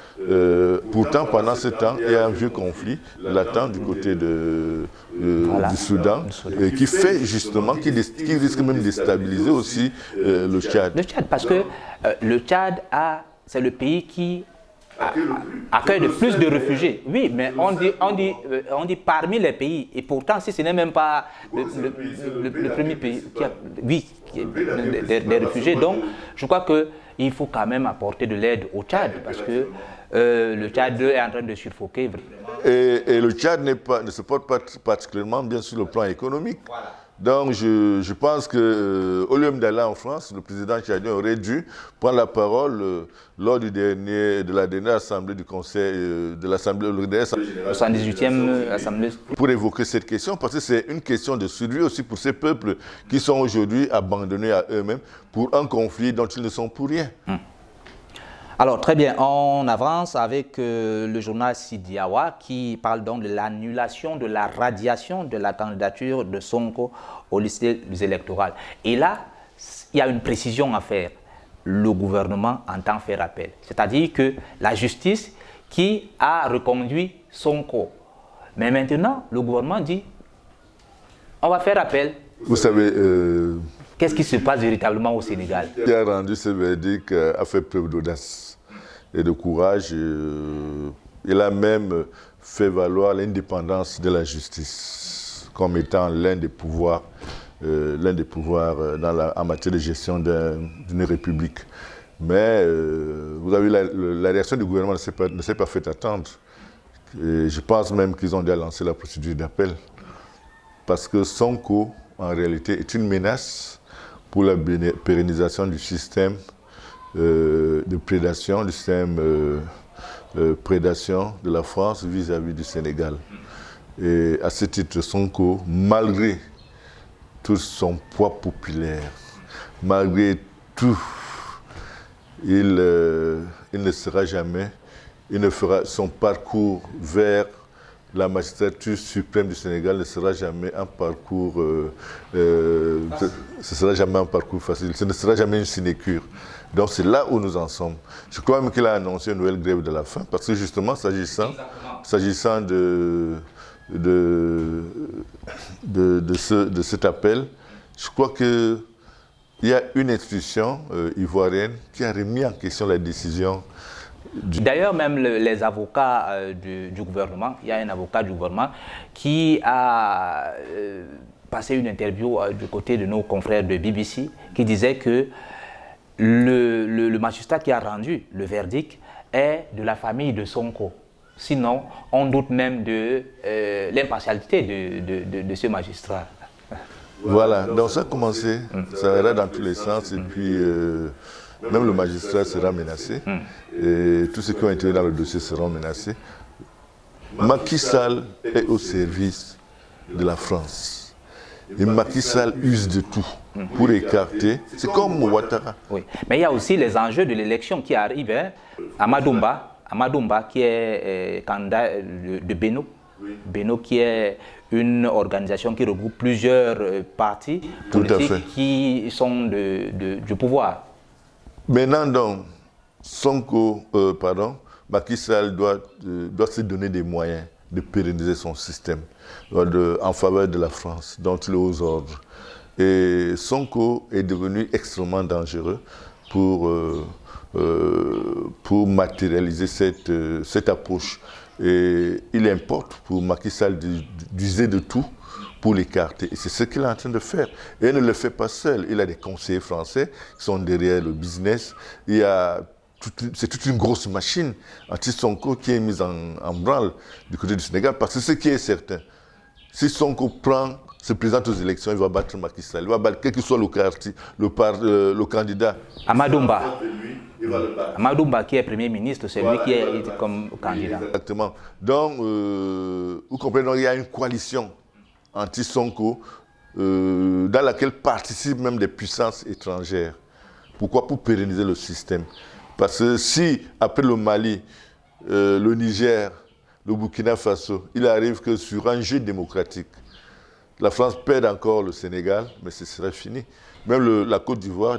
Pourtant, pendant ce temps, il y a un vieux conflit latent du côté du Soudan, qui fait justement, qui risque même de déstabiliser aussi le Tchad. Le Tchad, parce que le Tchad, c'est le pays qui accueille le plus de réfugiés. Oui, mais on dit parmi les pays. Et pourtant, si ce n'est même pas le premier pays qui a des réfugiés. Donc, je crois qu'il faut quand même apporter de l'aide au Tchad, parce que le Tchad est en train de suffoquer. Et le Tchad ne se porte pas particulièrement bien sur le plan économique. Voilà. Donc je pense qu'au lieu d'aller en France, le président tchadien aurait dû prendre la parole lors de la dernière assemblée du Conseil de l'Assemblée, le 78e Assemblée. Pour évoquer cette question, parce que c'est une question de survie aussi pour ces peuples qui sont aujourd'hui abandonnés à eux-mêmes pour un conflit dont ils ne sont pour rien. Alors, très bien, on avance avec le journal Sidiawa qui parle donc de l'annulation de la radiation de la candidature de Sonko au lycée électoral. Et là, il y a une précision à faire. Le gouvernement entend faire appel. C'est-à-dire que la justice qui a reconduit Sonko. Mais maintenant, le gouvernement dit, on va faire appel. Vous savez... Qu'est-ce qui se passe véritablement au Sénégal? Qui a rendu ce verdict a fait preuve d'audace et de courage. Il a même fait valoir l'indépendance de la justice comme étant l'un des pouvoirs en matière de gestion d'une république. Mais vous avez vu, la réaction du gouvernement ne s'est pas fait attendre. Et je pense même qu'ils ont déjà lancé la procédure d'appel. Parce que Sonko, en réalité, est une menace pour la pérennisation du système de prédation, du système prédation de la France vis-à-vis du Sénégal. Et à ce titre, Sonko, malgré tout son poids populaire, malgré tout, il ne sera jamais, il ne fera son parcours vers la magistrature suprême du Sénégal ne sera jamais un parcours, ce sera jamais un parcours facile, ce ne sera jamais une sinécure. Donc c'est là où nous en sommes. Je crois même qu'il a annoncé une nouvelle grève de la faim, parce que justement, s'agissant de cet appel, je crois qu'il y a une institution ivoirienne qui a remis en question la décision. D'ailleurs, même les avocats du gouvernement, il y a un avocat du gouvernement qui a passé une interview du côté de nos confrères de BBC qui disait que le magistrat qui a rendu le verdict est de la famille de Sonko. Sinon, on doute même de l'impartialité de ce magistrat. Voilà, donc ça a commencé, ça ira dans tous les sens et puis même le magistrat sera menacé et tous ceux qui ont été dans le dossier seront menacés. Macky Sall est au service de la France et Macky Sall use de tout pour écarter, c'est comme Ouattara. Oui, mais il y a aussi les enjeux de l'élection qui arrivent. Hein. Amadumba qui est candidat de Beno. Beno qui est une organisation qui regroupe plusieurs partis politiques qui sont du pouvoir. Maintenant donc, Macky Sall doit se donner des moyens de pérenniser son système en faveur de la France, dont il est aux ordres. Et Sonko est devenu extrêmement dangereux pour matérialiser cette approche. Et il importe pour Macky Sall d'user de tout pour l'écarter. Et c'est ce qu'il est en train de faire. Et il ne le fait pas seul. Il a des conseillers français qui sont derrière le business. C'est toute une grosse machine anti-Sonko qui est mise en branle du côté du Sénégal. Parce que ce qui est certain, si Sonko prend se présente aux élections, il va battre Macky Sall. Il va battre quel que soit le candidat. Amadou-Mba. Amadou-Mba qui est Premier ministre, c'est lui qui est comme candidat. Exactement. Donc, vous comprenez, donc, il y a une coalition anti-Sonko dans laquelle participent même des puissances étrangères. Pourquoi? Pour pérenniser le système. Parce que si, après le Mali, le Niger, le Burkina Faso, il arrive que sur un jeu démocratique, la France perd encore le Sénégal, mais ce serait fini. Même la Côte d'Ivoire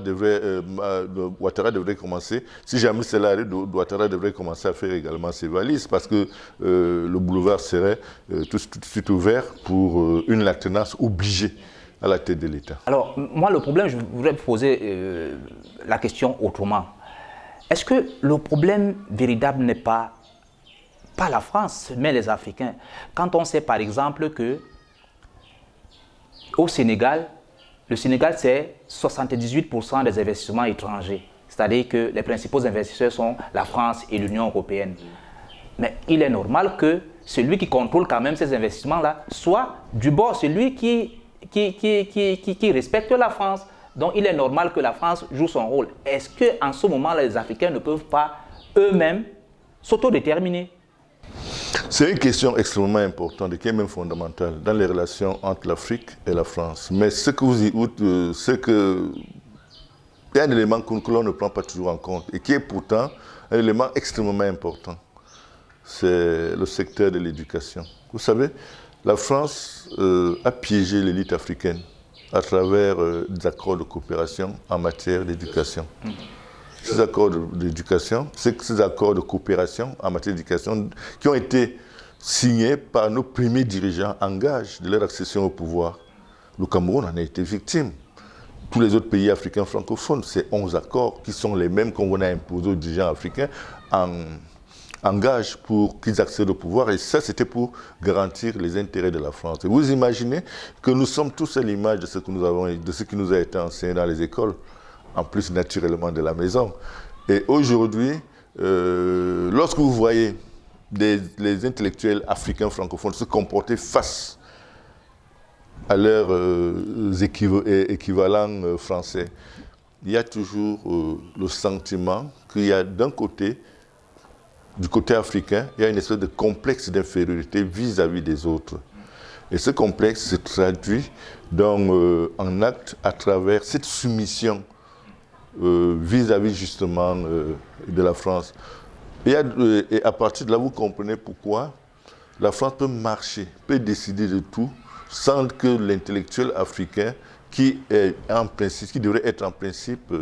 Ouattara devrait commencer, si jamais cela arrive, Ouattara devrait commencer à faire également ses valises, parce que le boulevard serait tout de suite ouvert pour une alternance obligée à la tête de l'État. Alors, moi, le problème, je voudrais poser la question autrement. Est-ce que le problème véritable n'est pas la France, mais les Africains? Quand on sait, par exemple, que au Sénégal, le Sénégal, c'est 78% des investissements étrangers. C'est-à-dire que les principaux investisseurs sont la France et l'Union européenne. Mais il est normal que celui qui contrôle quand même ces investissements-là soit du bord, celui qui respecte la France. Donc il est normal que la France joue son rôle. Est-ce qu'en ce moment, les Africains ne peuvent pas eux-mêmes s'autodéterminer? C'est une question extrêmement importante et qui est même fondamentale dans les relations entre l'Afrique et la France. Mais ce que vous dites, c'est qu'il y a un élément que l'on ne prend pas toujours en compte et qui est pourtant un élément extrêmement important. C'est le secteur de l'éducation. Vous savez, la France a piégé l'élite africaine à travers des accords de coopération en matière d'éducation. Ces accords d'éducation, ces accords de coopération en matière d'éducation qui ont été signés par nos premiers dirigeants en gage de leur accession au pouvoir. Le Cameroun en a été victime. Tous les autres pays africains francophones, ces 11 accords qui sont les mêmes qu'on a imposés aux dirigeants africains en gage pour qu'ils accèdent au pouvoir. Et ça, c'était pour garantir les intérêts de la France. Et vous imaginez que nous sommes tous à l'image de ce que nous avons, de ce qui nous a été enseigné dans les écoles, en plus naturellement de la maison. Et aujourd'hui, lorsque vous voyez les intellectuels africains francophones se comporter face à leurs équivalents français, il y a toujours le sentiment qu'il y a d'un côté, du côté africain, il y a une espèce de complexe d'infériorité vis-à-vis des autres. Et ce complexe se traduit donc en acte à travers cette soumission vis-à-vis justement de la France. Et à partir de là, vous comprenez pourquoi la France peut marcher, peut décider de tout, sans que l'intellectuel africain, qui devrait être en principe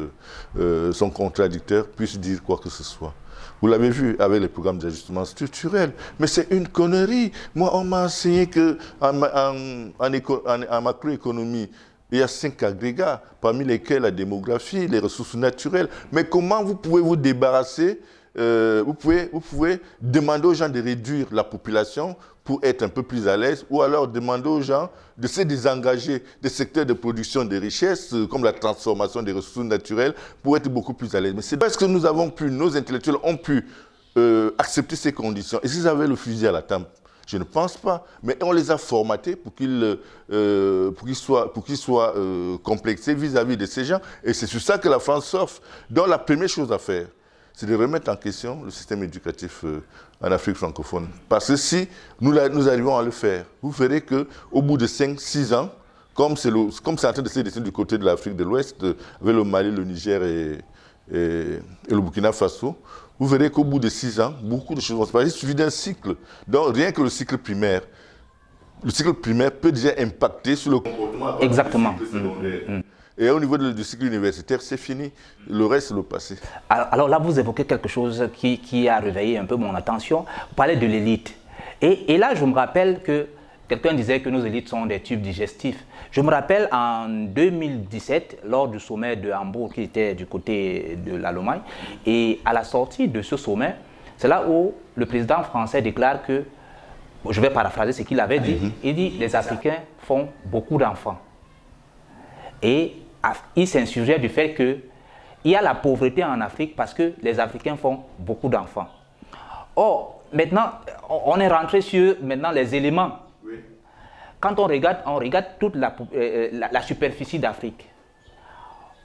son contradicteur, puisse dire quoi que ce soit. Vous l'avez vu avec les programmes d'ajustement structurel, mais c'est une connerie. Moi, on m'a enseigné qu'en macroéconomie, il y a 5 agrégats, parmi lesquels la démographie, les ressources naturelles. Mais comment vous pouvez vous débarrasser, vous pouvez demander aux gens de réduire la population pour être un peu plus à l'aise, ou alors demander aux gens de se désengager des secteurs de production de richesses, comme la transformation des ressources naturelles, pour être beaucoup plus à l'aise. Mais c'est parce que nous avons pu, nos intellectuels ont pu accepter ces conditions. Et s'ils avaient le fusil à la tempe, je ne pense pas, mais on les a formatés pour qu'ils soient complexés vis-à-vis de ces gens. Et c'est sur ça que la France s'offre. Donc la première chose à faire, c'est de remettre en question le système éducatif en Afrique francophone. Parce que si nous arrivons à le faire, vous verrez qu'au bout de 5-6 ans, comme c'est en train de se dessiner du côté de l'Afrique de l'Ouest, avec le Mali, le Niger et le Burkina Faso, vous verrez qu'au bout de 6 ans, beaucoup de choses vont se passer. Il suffit d'un cycle. Donc, rien que le cycle primaire peut déjà impacter sur le comportement. Exactement. Et au niveau du cycle universitaire, c'est fini. Le reste, c'est le passé. Alors là, vous évoquez quelque chose qui a réveillé un peu mon attention. Vous parlez de l'élite. Et là, je me rappelle que quelqu'un disait que nos élites sont des tubes digestifs. Je me rappelle en 2017, lors du sommet de Hambourg, qui était du côté de l'Allemagne, et à la sortie de ce sommet, c'est là où le président français déclare que, je vais paraphraser ce qu'il avait dit, il dit « les Africains font beaucoup d'enfants ». Et il s'insurgeait du fait qu'il y a la pauvreté en Afrique parce que les Africains font beaucoup d'enfants. Or, maintenant, on est rentré sur maintenant les éléments. Oui. quand on regarde toute la superficie d'Afrique,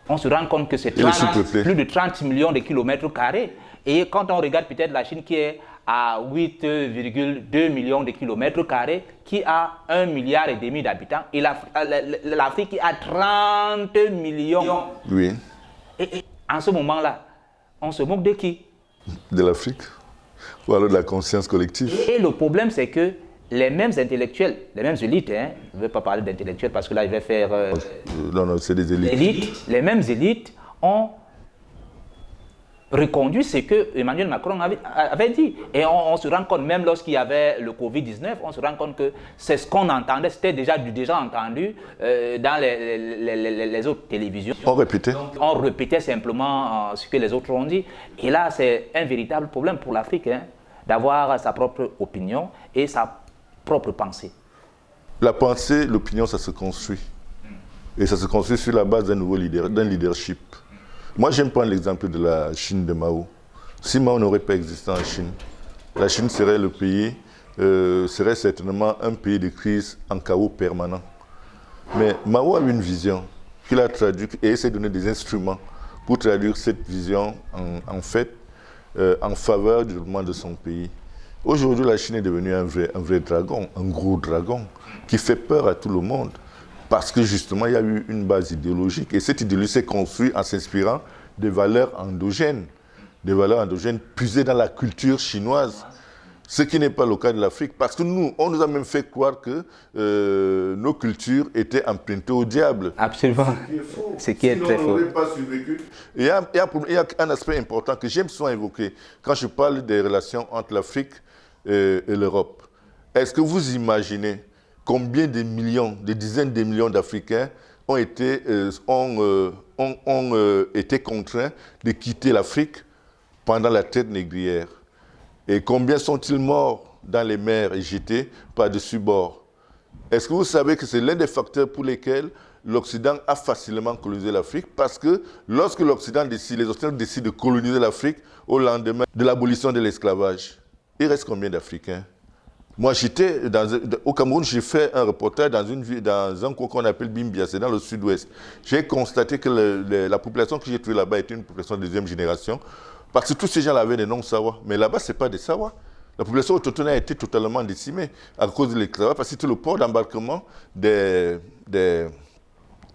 on se rend compte que c'est plus de 30 millions de kilomètres carrés. Et quand on regarde peut-être la Chine qui est à 8,2 millions de kilomètres carrés, qui a 1,5 milliard d'habitants, et l'Afrique qui a 30 millions. Oui. Et en ce moment-là, on se moque de qui? De l'Afrique. Ou alors de la conscience collective. Et le problème, c'est que les mêmes intellectuels, les mêmes élites, hein, je ne vais pas parler d'intellectuels parce que là, je vais faire... non, c'est des élites. Les mêmes élites ont reconduit ce que Emmanuel Macron avait dit. Et on se rend compte, même lorsqu'il y avait le Covid-19, on se rend compte que c'est ce qu'on entendait, c'était déjà entendu dans les autres télévisions. On répétait. On répétait simplement ce que les autres ont dit. Et là, c'est un véritable problème pour l'Afrique, hein, d'avoir sa propre opinion et sa propre pensée. La pensée, l'opinion, ça se construit. Et ça se construit sur la base d'un leadership. Moi, j'aime prendre l'exemple de la Chine de Mao. Si Mao n'aurait pas existé en Chine, la Chine serait serait certainement un pays de crise en chaos permanent. Mais Mao a eu une vision qu'il a traduite et essaie de donner des instruments pour traduire cette vision en faveur du développement de son pays. Aujourd'hui, la Chine est devenue un vrai dragon, un gros dragon, qui fait peur à tout le monde. Parce que justement, il y a eu une base idéologique. Et cette idéologie s'est construite en s'inspirant des valeurs endogènes puisées dans la culture chinoise. Ce qui n'est pas le cas de l'Afrique. Parce que on nous a même fait croire que nos cultures étaient empruntées au diable. Absolument. Ce qui est très faux. Il y a un aspect important que j'aime souvent évoquer quand je parle des relations entre l'Afrique et l'Europe. Est-ce que vous imaginez combien de millions, des dizaines de millions d'Africains ont été contraints de quitter l'Afrique pendant la traite négrière? Et combien sont-ils morts dans les mers et jetés par-dessus bord? Est-ce que vous savez que c'est l'un des facteurs pour lesquels l'Occident a facilement colonisé l'Afrique? Parce que lorsque les Occidentaux décident de coloniser l'Afrique au lendemain de l'abolition de l'esclavage, il reste combien d'Africains? Moi, j'étais au Cameroun, j'ai fait un reportage dans un coin qu'on appelle Bimbia, c'est dans le sud-ouest. J'ai constaté que la population que j'ai trouvée là-bas était une population de deuxième génération, parce que tous ces gens-là avaient des noms Sawa. Mais là-bas, ce n'est pas des Sawa. La population autochtone a été totalement décimée à cause de l'esclavage, parce que c'était le port d'embarquement des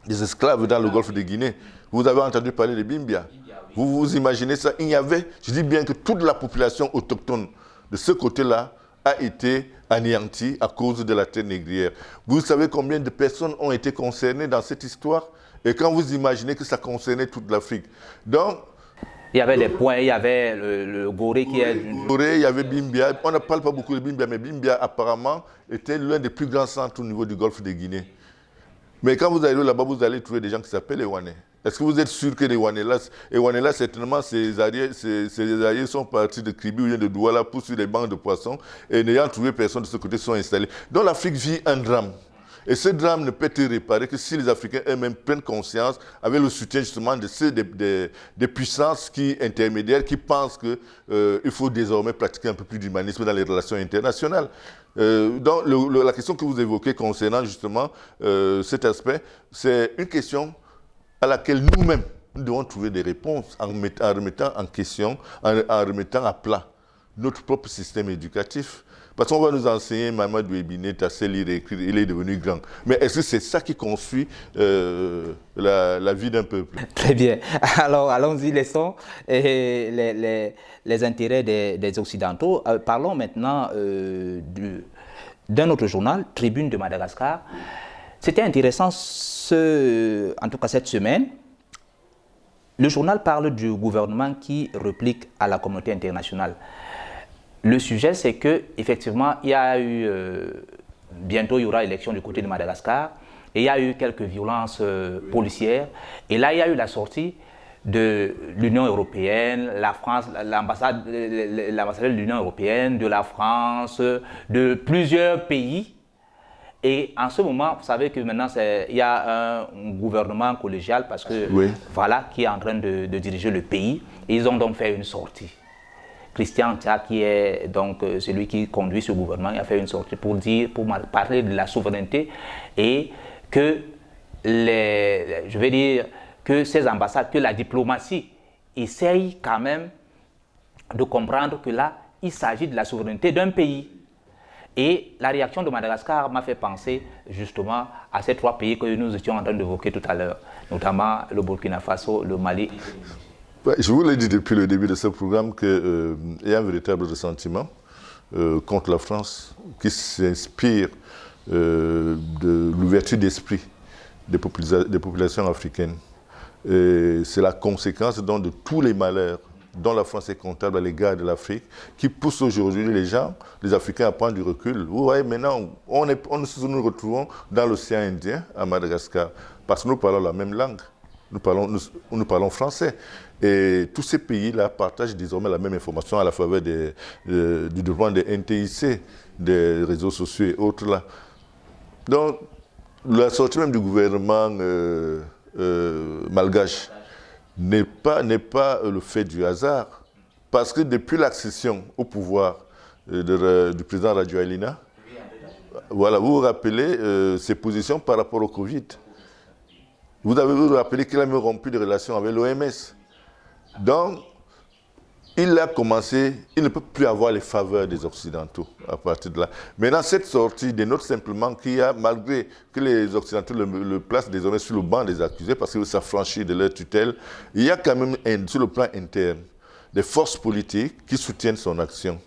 esclaves dans le golfe de Guinée. Vous avez entendu parler de Bimbia. Vous vous imaginez ça? Je dis bien que toute la population autochtone de ce côté-là a été anéanti à cause de la traite négrière. Vous savez combien de personnes ont été concernées dans cette histoire? Et quand vous imaginez que ça concernait toute l'Afrique. Donc, il y avait les points, il y avait le Gorée qui est... Gorée, il y avait Bimbia. On ne parle pas beaucoup de Bimbia, mais Bimbia apparemment était l'un des plus grands centres au niveau du golfe de Guinée. Mais quand vous allez là-bas, vous allez trouver des gens qui s'appellent les Wanais. Est-ce que vous êtes sûr que les Wanais, certainement, ces arrières sont partis de Kribi ou bien de Douala pour sur les bancs de poissons et n'ayant trouvé personne de ce côté sont installés. Donc l'Afrique vit un drame. Et ce drame ne peut être réparé que si les Africains eux-mêmes prennent conscience, avec le soutien justement des puissances intermédiaires qui pensent qu'il faut désormais pratiquer un peu plus d'humanisme dans les relations internationales. Donc la question que vous évoquez concernant justement cet aspect, c'est une question à laquelle nous-mêmes, nous devons trouver des réponses en remettant en question, en remettant à plat notre propre système éducatif. Parce qu'on va nous enseigner Mamadou Ebiné, Tassé, lire et écrire, il est devenu grand. Mais est-ce que c'est ça qui construit la vie d'un peuple? Très bien. Alors, allons-y, laissons les intérêts des Occidentaux. Parlons maintenant d'un autre journal, Tribune de Madagascar. C'était intéressant, en tout cas cette semaine. Le journal parle du gouvernement qui réplique à la communauté internationale. Le sujet, c'est qu'effectivement, il y a eu, bientôt il y aura élection du côté de Madagascar, et il y a eu quelques violences policières. Et là, il y a eu la sortie de l'Union européenne, la France, l'ambassadeur de l'Union européenne, de la France, de plusieurs pays. Et en ce moment, vous savez que maintenant, il y a un gouvernement collégial parce que, oui, voilà, qui est en train de diriger le pays. Et ils ont donc fait une sortie. Christian Tchia, qui est donc celui qui conduit ce gouvernement, il a fait une sortie pour parler de la souveraineté et que je vais dire que ces ambassades, que la diplomatie essaye quand même de comprendre que là, il s'agit de la souveraineté d'un pays. Et la réaction de Madagascar m'a fait penser justement à ces 3 pays que nous étions en train d'évoquer tout à l'heure, notamment le Burkina Faso, le Mali. Ouais, je vous l'ai dit depuis le début de ce programme qu'il y a un véritable ressentiment contre la France qui s'inspire de l'ouverture d'esprit des populations africaines. C'est la conséquence donc de tous les malheurs dont la France est comptable à l'égard de l'Afrique, qui pousse aujourd'hui les gens, les Africains, à prendre du recul. Vous voyez, maintenant, nous retrouvons dans l'océan Indien, à Madagascar, parce que nous parlons la même langue. Nous parlons français. Et tous ces pays-là partagent désormais la même information à la faveur du développement des NTIC, des réseaux sociaux et autres là. Donc, la sortie même du gouvernement malgache n'est pas le fait du hasard, parce que depuis l'accession au pouvoir du président Rajoelina, voilà, vous vous rappelez ses positions par rapport au Covid. Vous vous rappelez qu'il a même rompu des relations avec l'OMS. Donc, il a commencé, il ne peut plus avoir les faveurs des Occidentaux à partir de là. Maintenant, cette sortie dénote simplement qu'il y a, malgré que les Occidentaux le placent désormais sur le banc des accusés parce qu'il s'affranchit de leur tutelle, il y a quand même, sur le plan interne, des forces politiques qui soutiennent son action.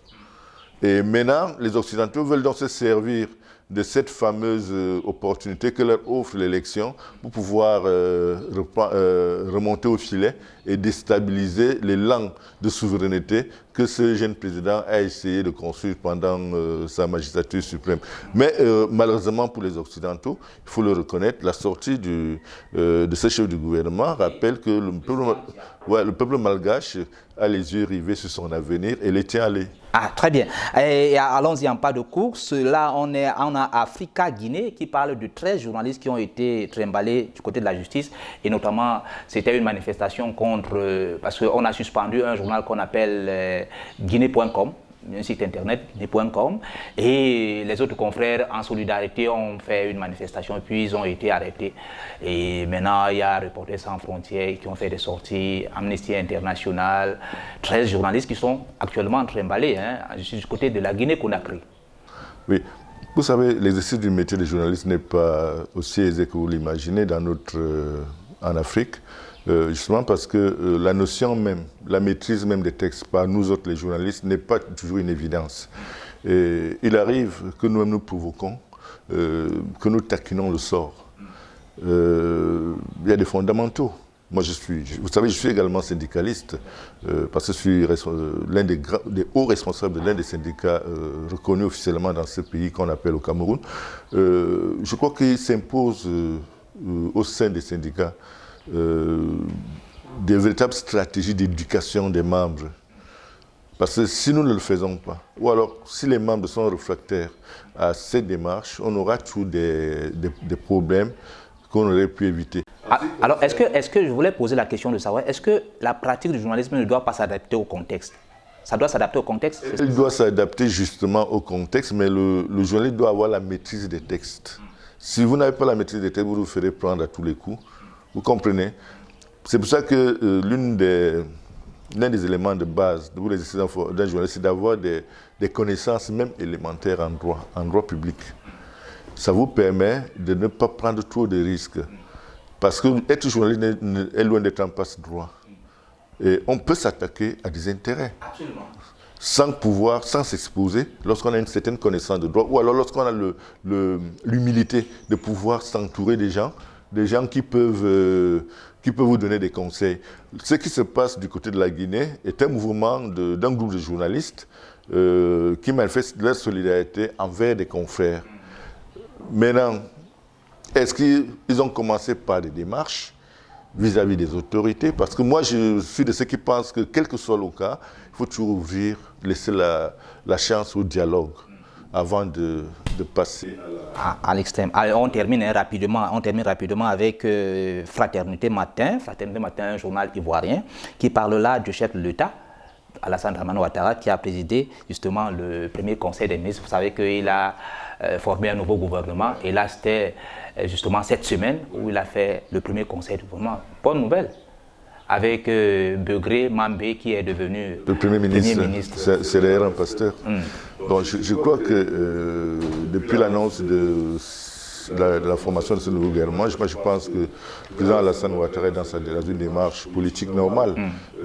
Et maintenant, les Occidentaux veulent donc se servir de cette fameuse opportunité que leur offre l'élection pour pouvoir remonter au filet et déstabiliser l'élan de souveraineté que ce jeune président a essayé de construire pendant sa magistrature suprême. Mais malheureusement pour les Occidentaux, il faut le reconnaître, la sortie de ce chef du gouvernement rappelle que le peuple malgache a les yeux rivés sur son avenir et les tient allés. Ah, très bien. Et allons-y en pas de course. Là, on a Africa Guinée qui parle de 13 journalistes qui ont été trimballés du côté de la justice. Et notamment, c'était une manifestation contre... parce qu'on a suspendu un journal qu'on appelle Guinée.com, un site internet, Guinée.com. Et les autres confrères, en solidarité, ont fait une manifestation, puis ils ont été arrêtés. Et maintenant, il y a Reporters sans frontières qui ont fait des sorties, Amnesty International, 13 journalistes qui sont actuellement trimballés. Je suis du côté de la Guinée-Conakry. Oui. Vous savez, l'exercice du métier de journaliste n'est pas aussi aisé que vous l'imaginez en Afrique. Justement parce que la notion même, la maîtrise même des textes par nous autres les journalistes n'est pas toujours une évidence. Et il arrive que nous-mêmes nous provoquons, que nous taquinons le sort. Il y a des fondamentaux. Moi, vous savez, je suis également syndicaliste parce que je suis l'un des hauts responsables de l'un des syndicats reconnus officiellement dans ce pays qu'on appelle au Cameroun. Je crois qu'il s'impose au sein des syndicats des véritables stratégies d'éducation des membres. Parce que si nous ne le faisons pas, ou alors si les membres sont réfractaires à cette démarche, on aura toujours des problèmes qu'on aurait pu éviter. Alors, est-ce que je voulais poser la question de savoir, est-ce que la pratique du journalisme ne doit pas s'adapter au contexte? Ça doit s'adapter au contexte? Elle doit s'adapter justement au contexte, mais le journaliste doit avoir la maîtrise des textes. Si vous n'avez pas la maîtrise des textes, vous vous ferez prendre à tous les coups. Vous comprenez? C'est pour ça que l'un des éléments de base de l'exercice d'un journaliste, c'est d'avoir des connaissances même élémentaires en droit public. Ça vous permet de ne pas prendre trop de risques. Parce que être journaliste est loin d'être un passe-droit. Et on peut s'attaquer à des intérêts. Absolument. Sans s'exposer, lorsqu'on a une certaine connaissance de droit, ou alors lorsqu'on a l'humilité de pouvoir s'entourer des gens qui peuvent vous donner des conseils. Ce qui se passe du côté de la Guinée est un mouvement d'un groupe de journalistes qui manifestent leur solidarité envers des confrères. Maintenant, est-ce qu'ils ont commencé par des démarches vis-à-vis des autorités? Parce que moi, je suis de ceux qui pensent que, quel que soit le cas, il faut toujours laisser la chance au dialogue avant de passer à l'extrême. On termine rapidement avec Fraternité Matin. Fraternité Matin, un journal ivoirien qui parle là du chef de l'État. Alassane Dramane Ouattara, qui a présidé justement le premier conseil des ministres. Vous savez qu'il a formé un nouveau gouvernement et là c'était justement cette semaine où il a fait le premier conseil de gouvernement. Bonne nouvelle. Avec Begré Mambé qui est devenu le Premier ministre. C'est d'ailleurs un pasteur. Bon, je crois que depuis l'annonce de la formation de ce nouveau gouvernement, je pense que le président Alassane Ouattara est dans une démarche politique normale.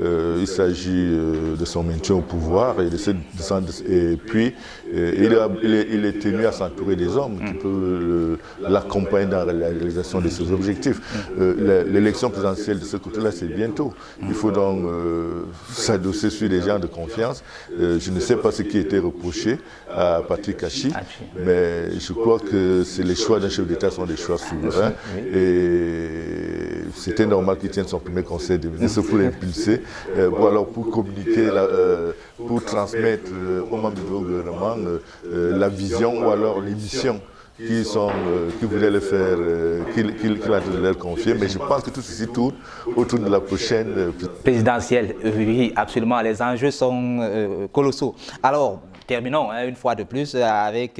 Il s'agit de son maintien au pouvoir et puis il est tenu à s'entourer des hommes qui peuvent l'accompagner dans la réalisation de ses objectifs. L'élection présidentielle de ce côté-là, c'est bientôt. Il faut donc s'adosser sur des gens de confiance. Je ne sais pas ce qui a été reproché à Patrick Achi, mais je crois que c'est les choix d'un chef d'État sont des choix souverains et c'était normal qu'il tienne son premier conseil de ministres pour l'impulser, pour communiquer, pour transmettre aux membres du gouvernement la vision ou alors les missions qui voulaient le faire, qu'il a de leur confier. Mais je pense que tout ceci tourne autour de la prochaine présidentielle. Oui, absolument. Les enjeux sont colossaux. Alors, terminons une fois de plus avec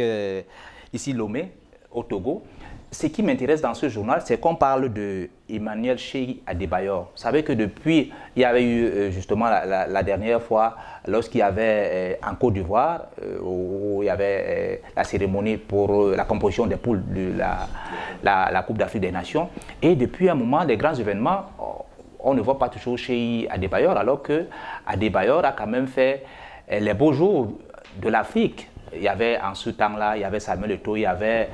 ici Lomé, au Togo. Ce qui m'intéresse dans ce journal, c'est qu'on parle de Emmanuel Cheikh Adebayor. Vous savez que depuis, il y avait eu justement la dernière fois, lorsqu'il y avait en Côte d'Ivoire, où il y avait la cérémonie pour la composition des poules de la Coupe d'Afrique des Nations. Et depuis un moment, les grands événements, on ne voit pas toujours Cheikh Adebayor, alors que Adebayor a quand même fait les beaux jours de l'Afrique. Il y avait en ce temps-là, il y avait Samuel Eto'o, il y avait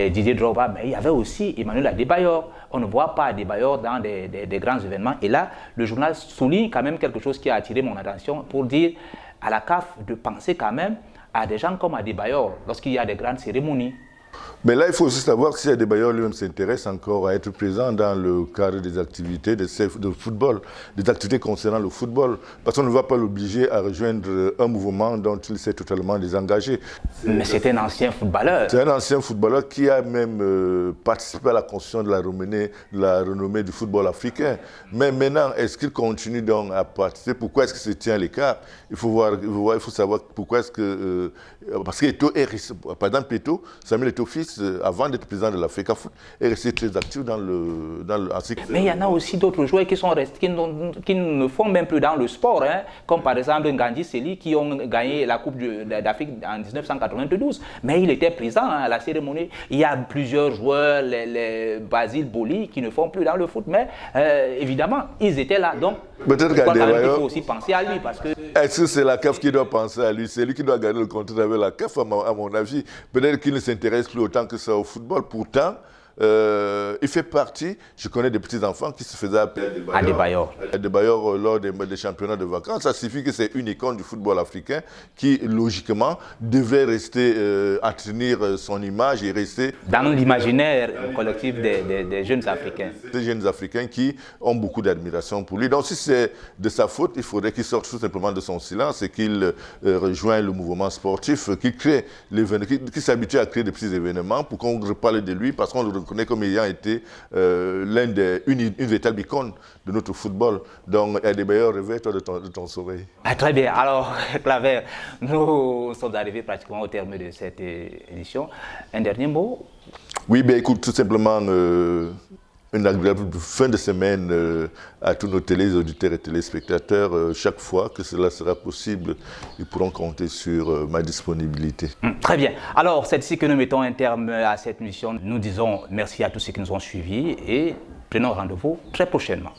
Didier Drogba, mais il y avait aussi Emmanuel Adebayor. On ne voit pas Adebayor dans des grands événements. Et là, le journal souligne quand même quelque chose qui a attiré mon attention pour dire à la CAF de penser quand même à des gens comme Adebayor lorsqu'il y a des grandes cérémonies. Mais là, il faut aussi savoir si Adebayor lui-même s'intéresse encore à être présent dans le cadre des activités de football, des activités concernant le football, parce qu'on ne va pas l'obliger à rejoindre un mouvement dont il s'est totalement désengagé. Mais c'est un ancien footballeur. C'est un ancien footballeur qui a même participé à la construction de la renommée du football africain. Mais maintenant, est-ce qu'il continue donc à participer? Pourquoi est-ce qu'il se tient à l'écart? Il faut savoir pourquoi est-ce que... parce que par exemple, Eto'o, Samuel Eto'o fils, avant d'être président de l'Africa Foot, est resté très actif dans le Mais il y en a aussi d'autres joueurs qui sont restés, qui ne font même plus dans le sport, hein, comme par exemple Ngandi Seli, qui ont gagné la Coupe d'Afrique en 1992. Mais il était présent à la cérémonie. Il y a plusieurs joueurs, les Basile Boli, qui ne font plus dans le foot. Mais évidemment, ils étaient là. Donc, peut-être il faut aussi penser à lui. Parce que... Est-ce que c'est la CAF qui doit penser à lui? C'est lui qui doit gagner le contrat avec la CAF, à mon avis. Peut-être qu'il ne s'intéresse plus autant que ça au football. Pourtant, il fait partie, je connais des petits-enfants qui se faisaient appeler Adebayor lors des championnats de vacances. Ça signifie que c'est une icône du football africain qui, logiquement, devait rester, entretenir son image et rester... Dans l'imaginaire collectif des jeunes Africains. Des jeunes Africains qui ont beaucoup d'admiration pour lui. Donc si c'est de sa faute, il faudrait qu'il sorte tout simplement de son silence et qu'il rejoigne le mouvement sportif, qu'il s'habitue à créer des petits événements pour qu'on reparle de lui, parce qu'on le reconnaît comme ayant été une véritable icône de notre football. Donc, Adebayor, réveille-toi de ton sommeil. Ah, très bien. Alors, Claver, nous sommes arrivés pratiquement au terme de cette édition. Un dernier mot? Oui, bien écoute, tout simplement, une agréable fin de semaine à tous nos auditeurs et téléspectateurs. Chaque fois que cela sera possible, ils pourront compter sur ma disponibilité. Très bien. Alors, c'est ici que nous mettons un terme à cette émission. Nous disons merci à tous ceux qui nous ont suivis et prenons rendez-vous très prochainement.